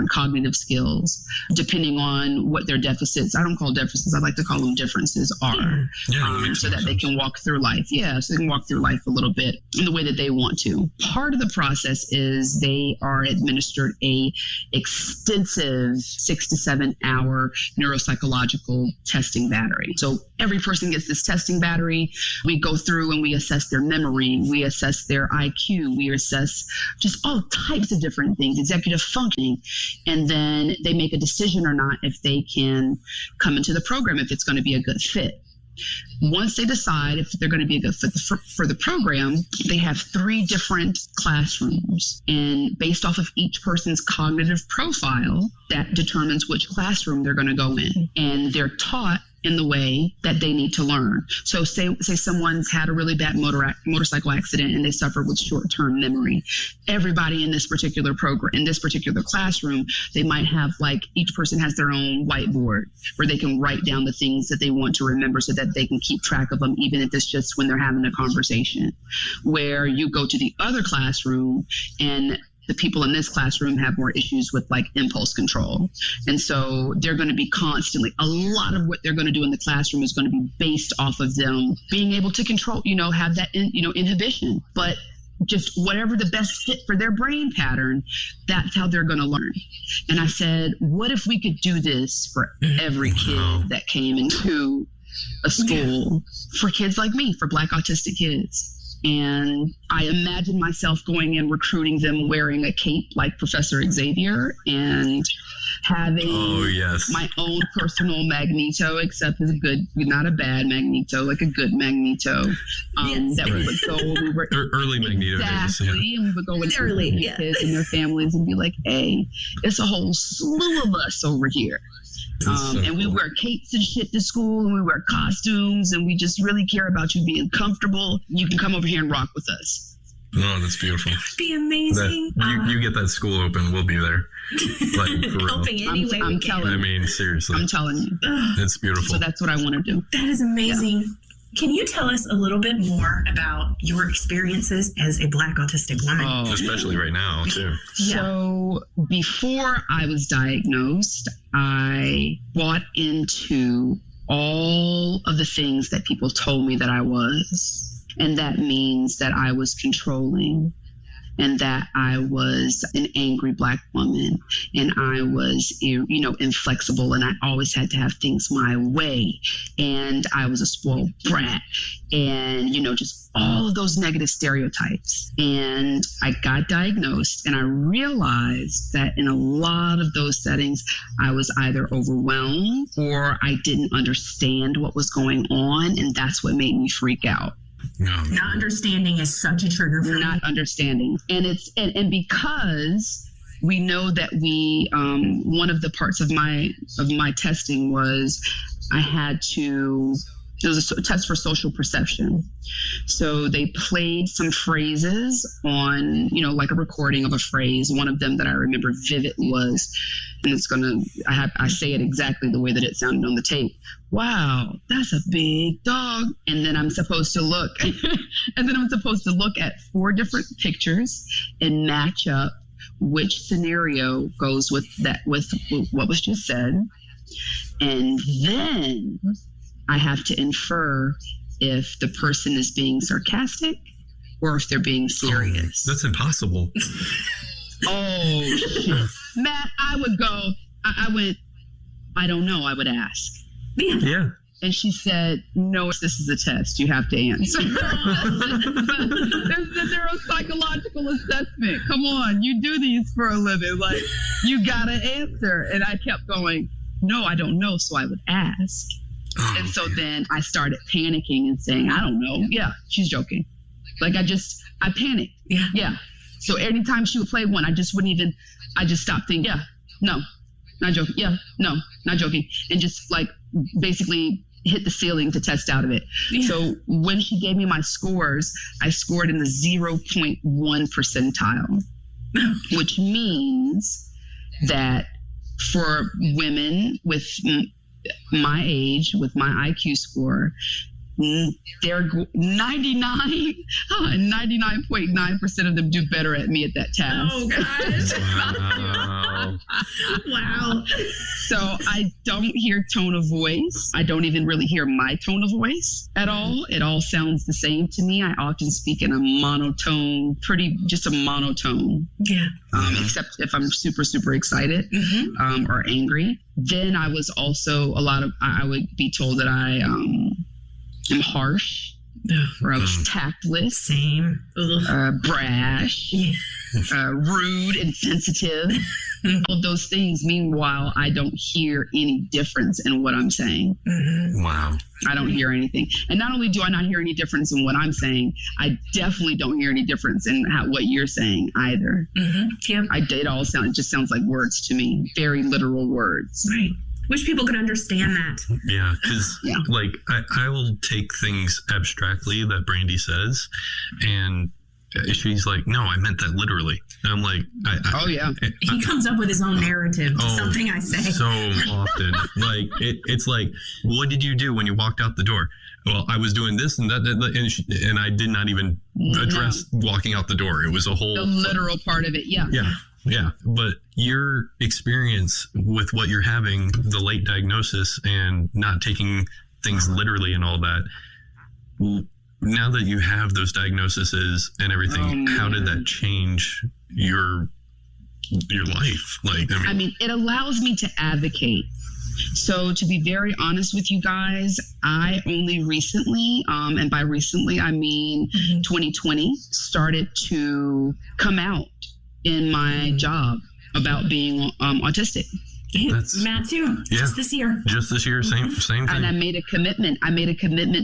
cognitive skills depending on what their deficits, I don't call deficits, I like to call them differences are, so that they can walk through life. Yeah, so they can walk through life a little bit in the way that they want to. Part of the process is they are administered a extensive 6 to 7 hour neuropsychological testing battery. So every person gets this testing battery. We go through and we assess their memory. We assess their IQ. We assess just all types of different things, executive functioning. And then they make a decision or not if they can come into the program, if it's going to be a good fit. Once they decide if they're going to be a good fit for the program, they have 3 different classrooms. And based off of each person's cognitive profile, that determines which classroom they're going to go in. And they're taught in the way that they need to learn. So say someone's had a really bad motorcycle accident and they suffer with short-term memory. Everybody in this particular program, in this particular classroom, they might have like each person has their own whiteboard where they can write down the things that they want to remember so that they can keep track of them, even if it's just when they're having a conversation. Where you go to the other classroom and the people in this classroom have more issues with like impulse control. And so they're going to be constantly, a lot of what they're going to do in the classroom is going to be based off of them being able to control, have that, inhibition. But just whatever the best fit for their brain pattern, that's how they're going to learn. And I said, what if we could do this for every kid that came into a school for kids like me, for Black autistic kids? And I imagine myself going and recruiting them wearing a cape like Professor Xavier and having my own personal Magneto, except as a good, not a bad Magneto, like a good Magneto. That we would go, we were early Magneto days, and we would go and early kids and their families and be like, hey, it's a whole slew of us over here. And we wear capes and shit to school, and we wear costumes, and we just really care about you being comfortable. You can come over here and rock with us. Oh, that's beautiful. Be amazing. You get that school open, we'll be there. Like, for real. Helping any way we can. I mean, seriously. I'm telling you. It's beautiful. So that's what I want to do. That is amazing. Yeah. Can you tell us a little bit more about your experiences as a Black autistic woman? Especially right now, too. So before I was diagnosed, I bought into all of the things that people told me that I was. And that means that I was controlling, and that I was an angry Black woman, and I was, inflexible, and I always had to have things my way, and I was a spoiled brat, and, just all of those negative stereotypes. And I got diagnosed, and I realized that in a lot of those settings, I was either overwhelmed or I didn't understand what was going on, and that's what made me freak out. No. Not understanding is such a trigger for not understanding. And it's and because we know that we one of the parts of my testing was I had to, it was a test for social perception. So they played some phrases on, like a recording of a phrase. One of them that I remember vivid was, and I say it exactly the way that it sounded on the tape. Wow, that's a big dog. And then I'm supposed to look, at 4 different pictures and match up which scenario goes with what was just said. And then I have to infer if the person is being sarcastic or if they're being serious. That's impossible. Oh, shit. Matt, I would go, I went, I don't know, I would ask. Yeah. And she said, no, this is a test. You have to answer. There's the neuropsychological assessment. Come on, you do these for a living. Like, you got to answer. And I kept going, no, I don't know. So I would ask. And so then I started panicking and saying, I don't know. Yeah, she's joking. Like, I panicked. Yeah. So anytime she would play one, I just stopped thinking, yeah, no, not joking. Yeah, no, not joking. And just like basically hit the ceiling to test out of it. Yeah. So when she gave me my scores, I scored in the 0.1 percentile, which means that for women with my age, with my IQ score, they're 99.9% of them do better at me at that task. Oh, gosh. Wow. So I don't hear tone of voice. I don't even really hear my tone of voice at all. It all sounds the same to me. I often speak in a monotone, just a monotone. Yeah. Except if I'm super, super excited or angry. Then I was also I would be told that I am harsh, or I was tactless, same, brash, rude, insensitive, all of those things. Meanwhile, I don't hear any difference in what I'm saying. Mm-hmm. Wow. I don't hear anything. And not only do I not hear any difference in what I'm saying, I definitely don't hear any difference in what you're saying either. Mm-hmm. Yep. It just sounds like words to me, very literal words. Right. Wish people could understand that. Yeah, because like I will take things abstractly that Brandy says, and she's like, "No, I meant that literally." And I'm like, He comes up with his own narrative to something I say so often. Like it's like, "What did you do when you walked out the door?" Well, I was doing this and that, and I did not even address walking out the door. It was a whole literal part of it. Yeah. Yeah. Yeah, but your experience with what you're having, the late diagnosis and not taking things literally and all that, now that you have those diagnoses and everything, how did that change your life? Like, I mean, it allows me to advocate So to be very honest with you guys, I only recently, and by recently I mean 2020, started to come out in my job about being autistic. Matt too. Yeah. Just this year. Same thing. And I made a commitment.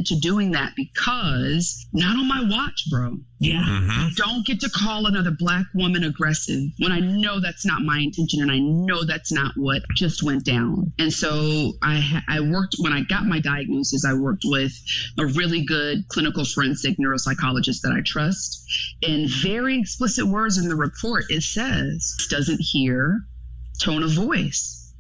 To doing that because not on my watch, bro. Yeah. Mm-hmm. Don't get to call another Black woman aggressive when I know that's not my intention and I know that's not what just went down. And so I worked, when I got my diagnosis, I worked with a really good clinical forensic neuropsychologist that I trust. In very explicit words in the report, it says, doesn't hear tone of voice,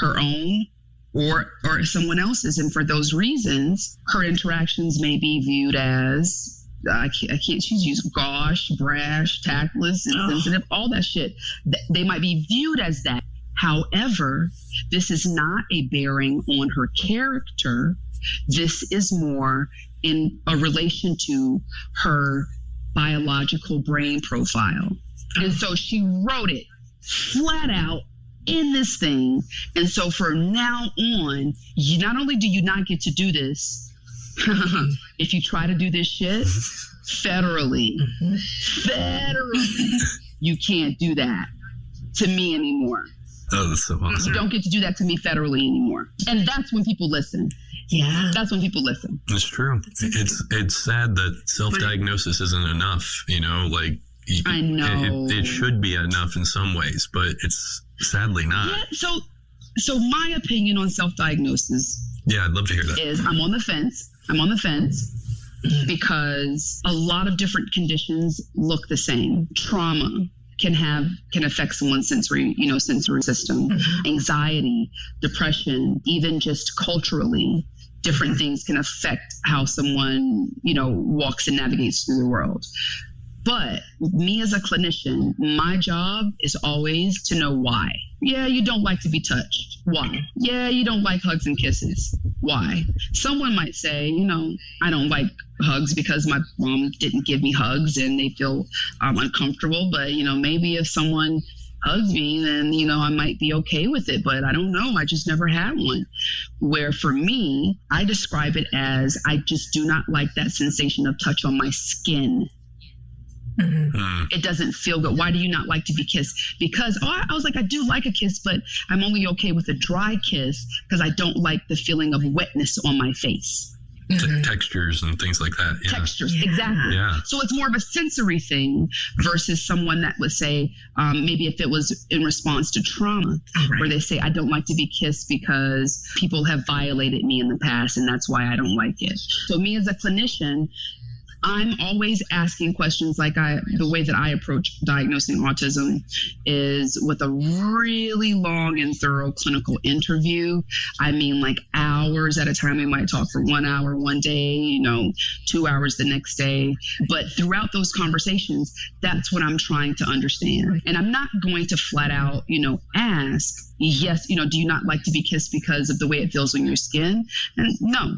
her own or someone else's. And for those reasons, her interactions may be viewed as, she's used gauche, brash, tactless, insensitive, all that shit. They might be viewed as that. However, this is not a bearing on her character. This is more in a relation to her biological brain profile. And so she wrote it flat out in this thing. And so from now on, not only do you not get to do this, if you try to do this shit federally, you can't do that to me anymore. Oh, that's so awesome. You don't get to do that to me federally anymore. And that's when people listen. Yeah. That's when people listen. It's true. It's sad that self-diagnosis isn't enough, like I know. It should be enough in some ways, but it's sadly not. Yeah, so my opinion on self-diagnosis. Yeah, I'd love to hear that. Is I'm on the fence because a lot of different conditions look the same. Trauma can affect someone's sensory system. Anxiety, depression, even just culturally, different things can affect how someone, walks and navigates through the world. But me as a clinician, my job is always to know why. Yeah, you don't like to be touched. Why? Yeah, you don't like hugs and kisses. Why? Someone might say, I don't like hugs because my mom didn't give me hugs and they feel uncomfortable. But, maybe if someone hugs me, then, I might be okay with it. But I don't know. I just never had one. Where for me, I describe it as I just do not like that sensation of touch on my skin. It doesn't feel good. Why do you not like to be kissed? Because I was like, I do like a kiss, but I'm only okay with a dry kiss because I don't like the feeling of wetness on my face. Textures and things like that. Yeah. Textures, exactly. Yeah. So it's more of a sensory thing versus someone that would say, maybe if it was in response to trauma, where they say, I don't like to be kissed because people have violated me in the past and that's why I don't like it. So me as a clinician, I'm always asking questions like the way that I approach diagnosing autism is with a really long and thorough clinical interview. I mean, like hours at a time. We might talk for 1 hour one day, 2 hours the next day. But throughout those conversations, that's what I'm trying to understand. And I'm not going to flat out, ask, yes, do you not like to be kissed because of the way it feels on your skin? And no,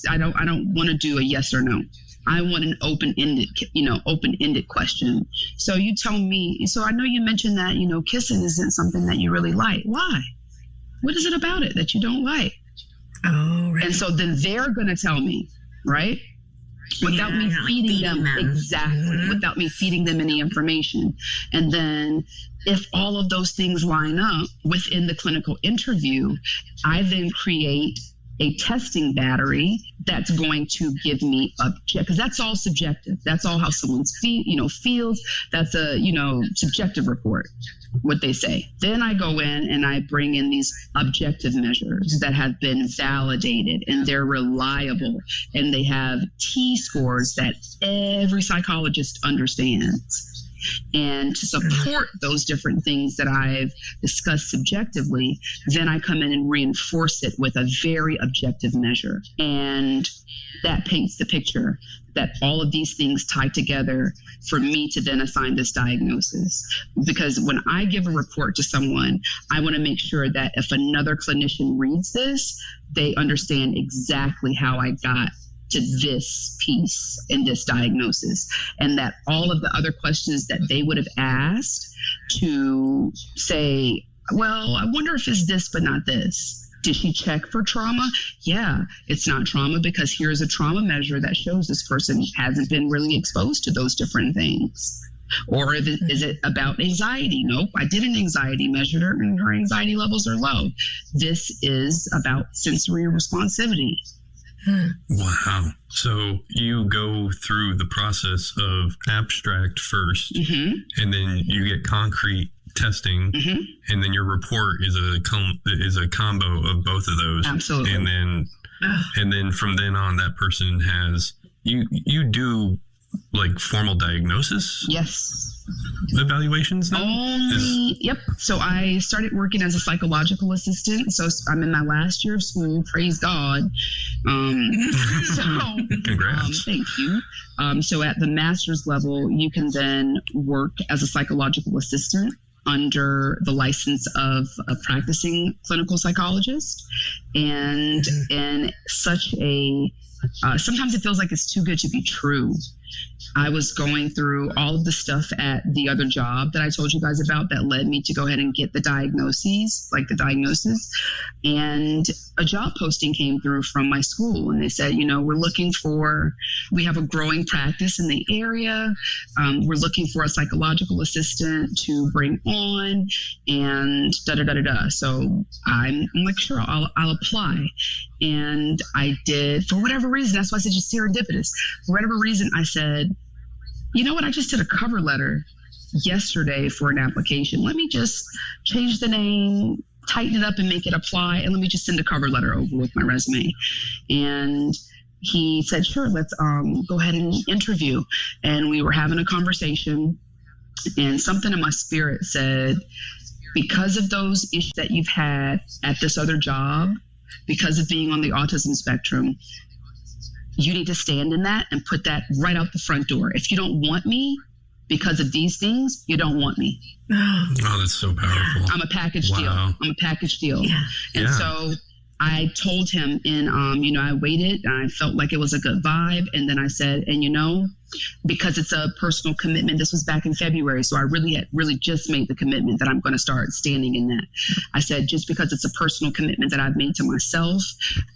I don't want to do a yes or no. I want an open-ended question. So you tell me, so I know you mentioned that, kissing isn't something that you really like. Why? What is it about it that you don't like? Oh, right. And so then they're going to tell me, right? Without me feeding them. Exactly. Without me feeding them any information. And then if all of those things line up within the clinical interview, I then create a testing battery that's going to give me because that's all subjective. That's all how someone's feels. That's a, subjective report, what they say. Then I go in and I bring in these objective measures that have been validated and they're reliable and they have T-scores that every psychologist understands. And to support those different things that I've discussed subjectively, then I come in and reinforce it with a very objective measure. And that paints the picture that all of these things tie together for me to then assign this diagnosis. Because when I give a report to someone, I want to make sure that if another clinician reads this, they understand exactly how I got to this piece in this diagnosis, and that all of the other questions that they would have asked to say, well, I wonder if it's this but not this, Did she check for trauma? Yeah, it's not trauma because here's a trauma measure that shows this person hasn't been really exposed to those different things. Or is it about anxiety? Nope, I did an anxiety measure and her anxiety levels are low. This is about sensory responsivity. Wow. So you go through the process of abstract first, and then you get concrete testing, and then your report is a combo of both of those. Absolutely. And then from then on, that person has you do like formal diagnosis. Yes. Evaluations now? Yep. So I started working as a psychological assistant. So I'm in my last year of school. Praise God. Congrats. Thank you. So at the master's level, you can then work as a psychological assistant under the license of a practicing clinical psychologist. And such a sometimes it feels like it's too good to be true. I was going through all of the stuff at the other job that I told you guys about that led me to go ahead and get the diagnosis. And a job posting came through from my school and they said, we have a growing practice in the area. We're looking for a psychological assistant to bring on and da-da-da-da-da. So I'm like, sure, I'll apply. And I did, for whatever reason, that's why I said just serendipitous. For whatever reason, I said, you know what? I just did a cover letter yesterday for an application. Let me just change the name, tighten it up and make it apply. And let me just send a cover letter over with my resume. And he said, sure, let's go ahead and interview. And we were having a conversation and something in my spirit said, because of those issues that you've had at this other job, because of being on the autism spectrum, you need to stand in that and put that right out the front door. If you don't want me because of these things, you don't want me. Oh, that's so powerful. I'm a package deal. I'm a package deal. Yeah. And so I told him, and I waited and I felt like it was a good vibe. And then I said, and because it's a personal commitment, this was back in February. So I really just made the commitment that I'm going to start standing in that. I said, just because it's a personal commitment that I've made to myself,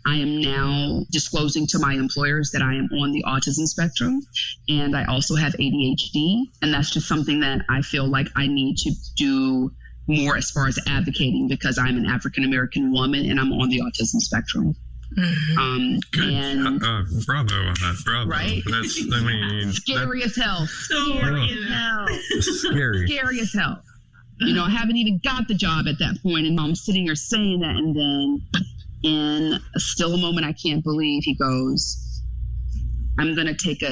I am now disclosing to my employers that I am on the autism spectrum. And I also have ADHD. And that's just something that I feel like I need to do more as far as advocating because I'm an African-American woman and I'm on the autism spectrum. Good. And bravo on that. Bravo. Right? Scary as hell. Scary as hell. I haven't even got the job at that point, and I'm sitting here saying that, and then in still a moment I can't believe, he goes, I'm gonna take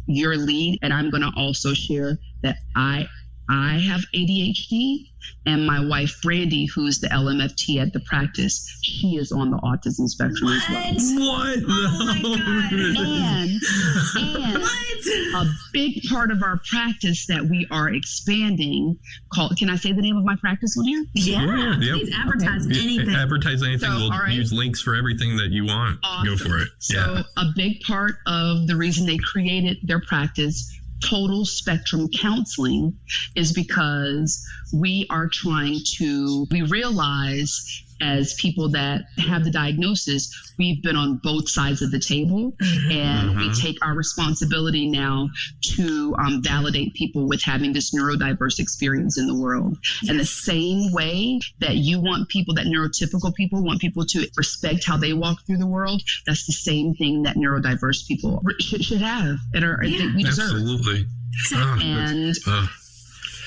your lead, and I'm gonna also share that I have ADHD, and my wife, Brandy, who's the LMFT at the practice, she is on the autism spectrum as well. What? Oh my God. And a big part of our practice that we are expanding called, can I say the name of my practice on here? Yeah. Please advertise anything. Advertise anything. We'll use links for everything that you want. Awesome. Go for it. So a big part of the reason they created their practice, Total Spectrum Counseling, is because we realize as people that have the diagnosis, we've been on both sides of the table, and we take our responsibility now to validate people with having this neurodiverse experience in the world. And the same way that you want people, that neurotypical people want people to respect how they walk through the world, that's the same thing that neurodiverse people should have and we deserve. Absolutely. And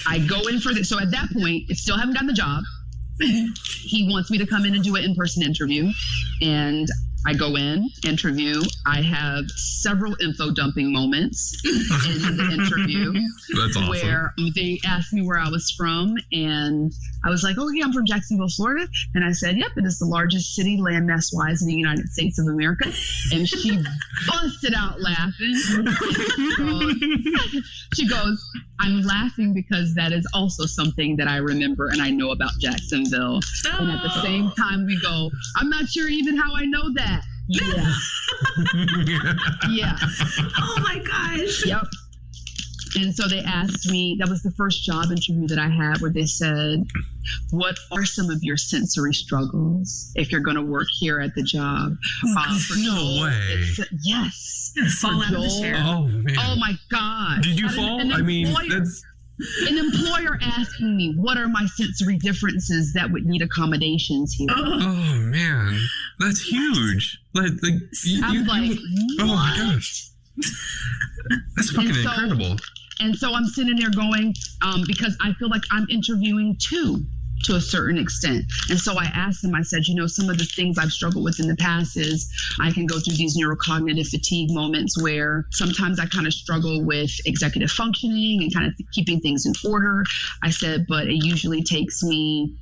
I go in for this. So at that point, I still haven't gotten the job. He wants me to come in and do an in-person interview, and I go in, interview. I have several info dumping moments in the interview. That's awesome. Where they asked me where I was from, and I was like, oh yeah, I'm from Jacksonville, Florida. And I said, yep, it is the largest city landmass-wise in the United States of America. And she busted out laughing. She goes, I'm laughing because that is also something that I remember and I know about Jacksonville. Oh. And at the same time we go, I'm not sure even how I know that. Yeah. Yeah. Oh my gosh. Yep. And so they asked me, that was the first job interview that I had, where they said, what are some of your sensory struggles if you're going to work here at the job? No way. Yes. Fall out of the chair. Oh, man. Oh, my God. Did you fall? An employer asking me, what are my sensory differences that would need accommodations here? Oh, man. That's huge. I'm like, oh, my gosh. That's fucking incredible. And so I'm sitting there going, because I feel like I'm interviewing too, to a certain extent. And so I asked him, I said, some of the things I've struggled with in the past is I can go through these neurocognitive fatigue moments where sometimes I kind of struggle with executive functioning and kind of keeping things in order. I said, but it usually takes me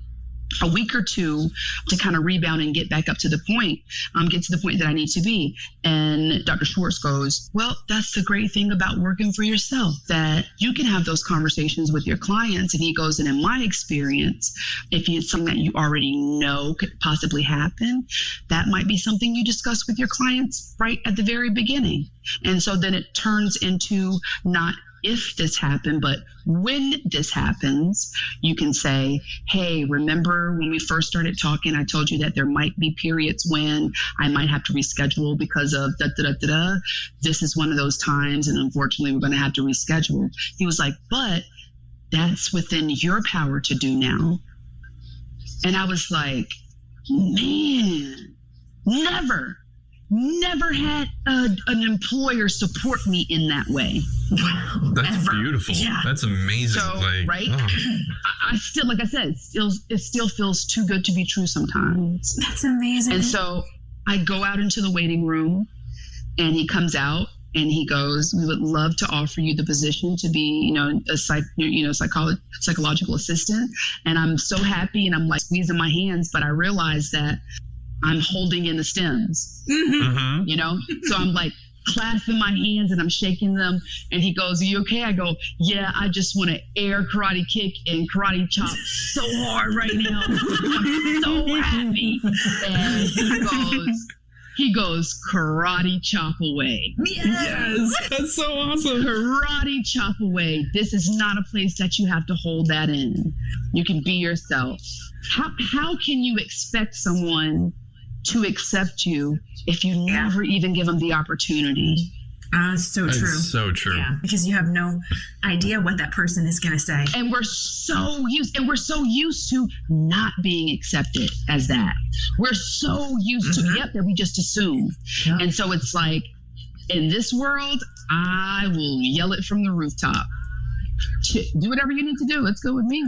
a week or two to kind of rebound and get back up to the point, that I need to be. And Dr. Schwartz goes, well, that's the great thing about working for yourself, that you can have those conversations with your clients. And he goes, and in my experience, if it's something that you already know could possibly happen, that might be something you discuss with your clients right at the very beginning. And so then it turns into not if this happened, but when this happens, you can say, hey, remember when we first started talking, I told you that there might be periods when I might have to reschedule because of da-da-da-da-da. This is one of those times, and unfortunately, we're going to have to reschedule. He was like, but that's within your power to do now. And I was like, man, never had an employer support me in that way. Wow. That's beautiful. Yeah. That's amazing. So, right? Oh. I still, like I said, it still feels too good to be true sometimes. That's amazing. And so I go out into the waiting room, and he comes out and he goes, we would love to offer you the position to be, a psychological assistant. And I'm so happy, and I'm like squeezing my hands, but I realize that I'm holding in the stems, So I'm like clasping my hands and I'm shaking them. And he goes, are you okay? I go, yeah, I just want to air karate kick and karate chop so hard right now. I'm so happy. And he goes, karate chop away. Yes, that's so awesome. Karate chop away. This is not a place that you have to hold that in. You can be yourself. How can you expect someone to accept you if you never even give them the opportunity? So true. So true. Yeah, because you have no idea what that person is going to say. And we're so used to not being accepted as that. We're so used to that we just assume. Yeah. And so it's like, in this world, I will yell it from the rooftop. Do whatever you need to do. Let's go with me.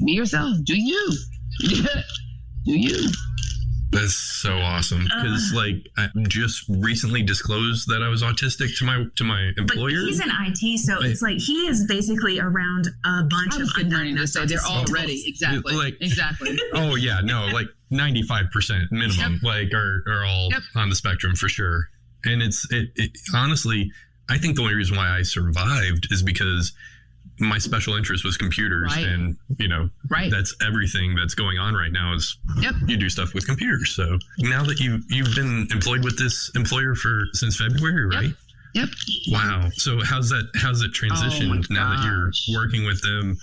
Be yourself. Do you. Do you. That's so awesome, because I just recently disclosed that I was autistic to my employer. But he's in IT, so it's like he is basically around a bunch of undiagnosed. So they're all ready, exactly. Exactly. Oh yeah, no, 95% minimum, are all on the spectrum for sure. And it honestly, I think the only reason why I survived is because my special interest was computers, and that's everything that's going on right now is you do stuff with computers. So now that you've been employed with this employer since February, right? Yep. Wow. So how's it transitioned now that you're working with them?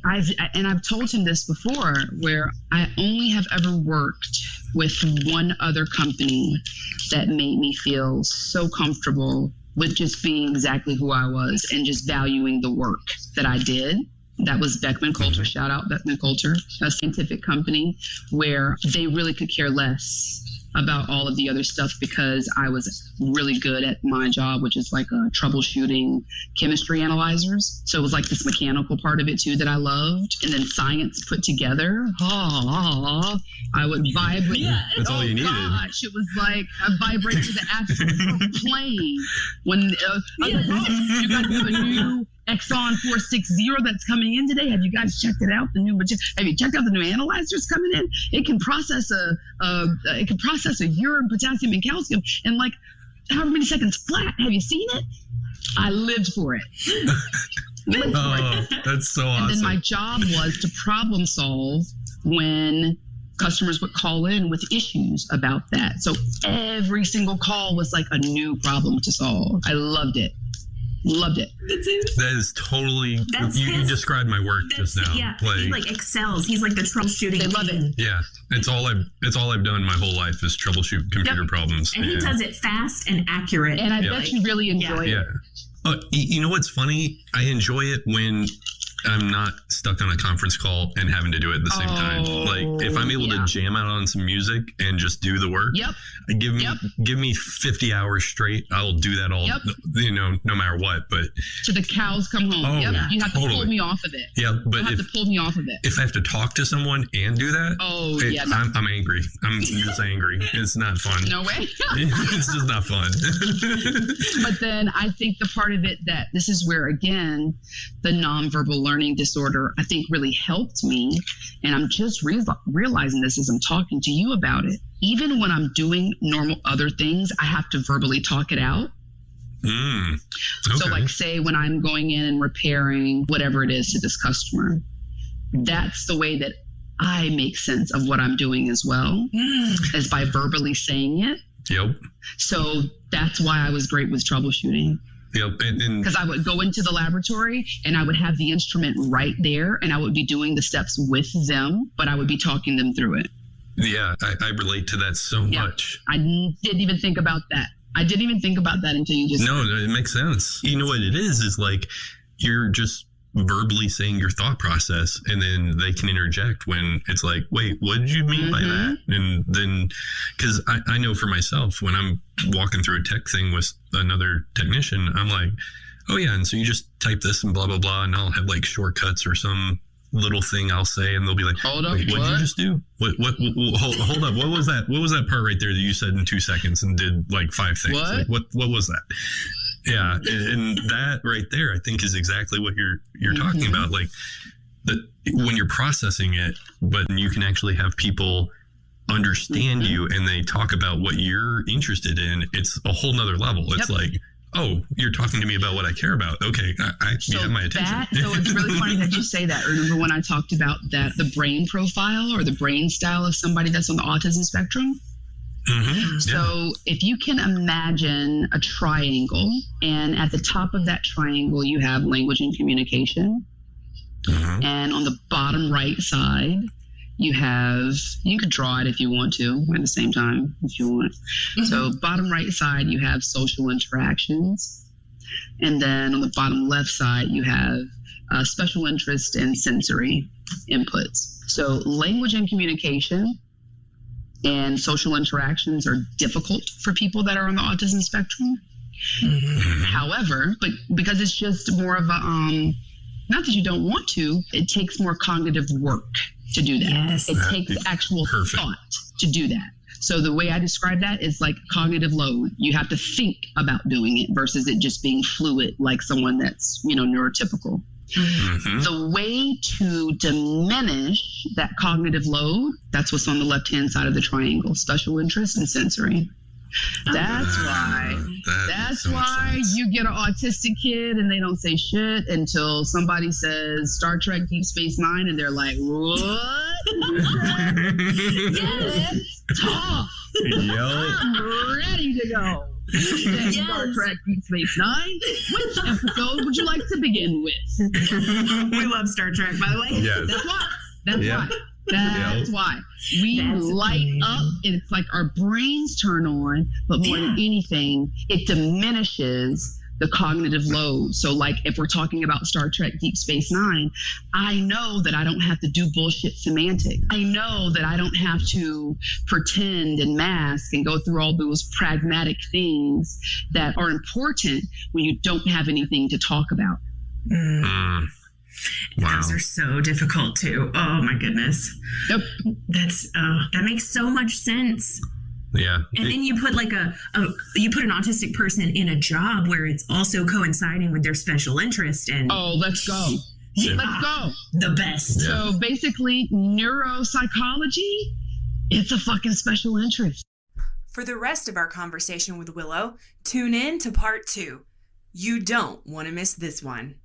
I've told him this before, where I only have ever worked with one other company that made me feel so comfortable with just being exactly who I was and just valuing the work that I did. That was Beckman Coulter. Shout out Beckman Coulter, a scientific company where they really could care less about all of the other stuff because I was really good at my job, which is troubleshooting chemistry analyzers. So it was this mechanical part of it too that I loved. And then science put together. I would vibrate. Yeah, that's all you needed. Gosh, it was I vibrate to the absolute plane when you guys have a new Exxon 460 that's coming in today. Have you guys checked it out? Have you checked out the new analyzers coming in? It can process a urine, potassium, and calcium in however many seconds flat. Have you seen it? I lived for it. That's so awesome. And then my job was to problem solve when customers would call in with issues about that. So every single call was a new problem to solve. I loved it. Loved it. That is totally, you described my work just now. Yeah, he like excels. He's like the troubleshooting. They love it. Yeah, it's all I've done my whole life is troubleshoot computer problems. And he does it fast and accurate. And I bet you really enjoy it. Yeah. You know what's funny? I enjoy it when I'm not stuck on a conference call and having to do it at the same time. Like if I'm able to jam out on some music and just do the work, give me 50 hours straight. I'll do that all, no matter what. But till the cows come home. You have to pull me off of it. Yeah, but you have to pull me off of it. If I have to talk to someone and do that, I'm angry. I'm just angry. It's not fun. No way. It's just not fun. But then I think the part of it that this is where, again, the nonverbal learning disorder, I think, really helped me. And I'm just realizing this as I'm talking to you about it. Even when I'm doing normal other things, I have to verbally talk it out. Okay. So like say when I'm going in and repairing whatever it is to this customer, that's the way that I make sense of what I'm doing as well, is by verbally saying it. Yep. So that's why I was great with troubleshooting. Yep. Because I would go into the laboratory and I would have the instrument right there and I would be doing the steps with them, but I would be talking them through it. Yeah, I relate to that so much. I didn't even think about that. I didn't even think about that until you just... No, it makes sense. You know what it is like you're just verbally saying your thought process and then they can interject when it's like, wait, what did you mean by that? And then, because I know for myself, when I'm walking through a tech thing with another technician, I'm like, oh yeah, and so you just type this and blah, blah, blah, and I'll have like shortcuts or some little thing I'll say and they'll be like, hold up, wait, what did you just do? Hold up, what was that? What was that part right there that you said in 2 seconds and did like 5 things? Like, what was that? Yeah, and that right there, I think, is exactly what you're talking about. Like when you're processing it, but you can actually have people understand you and they talk about what you're interested in. It's a whole nother level. It's like, oh, you're talking to me about what I care about. Okay, you have my attention. So it's really funny that you say that. Remember when I talked about that, the brain profile or the brain style of somebody that's on the autism spectrum? So if you can imagine a triangle, and at the top of that triangle, you have language and communication. And on the bottom right side, you could draw it if you want to at the same time, if you want. So bottom right side, you have social interactions. And then on the bottom left side, you have special interest and sensory inputs. So language and communication and social interactions are difficult for people that are on the autism spectrum. However, but because it's just more of a, not that you don't want to, it takes more cognitive work to do that. It takes actual thought to do that. So the way I describe that is like cognitive load. You have to think about doing it versus it just being fluid, like someone that's, neurotypical. The way to diminish that cognitive load, that's what's on the left-hand side of the triangle, special interest and sensory. That's why you get an autistic kid and they don't say shit until somebody says Star Trek Deep Space Nine and they're like, what? Yes, talk. I'm ready to go. Star Trek Deep Space Nine. Which episode would you like to begin with? We love Star Trek, by the way. Yes. That's why we light up, and it's like our brains turn on, but more than anything, it diminishes the cognitive load. So like if we're talking about Star Trek Deep Space Nine, I know that I don't have to do bullshit semantics. I know that I don't have to pretend and mask and go through all those pragmatic things that are important when you don't have anything to talk about. Those are so difficult too. Oh my goodness. Yep. That makes so much sense. Yeah. And then you put like you put an autistic person in a job where it's also coinciding with their special interest and let's go. Yeah. Let's go. The best. Yeah. So basically neuropsychology, it's a fucking special interest. For the rest of our conversation with Willow, tune in to part 2. You don't want to miss this one.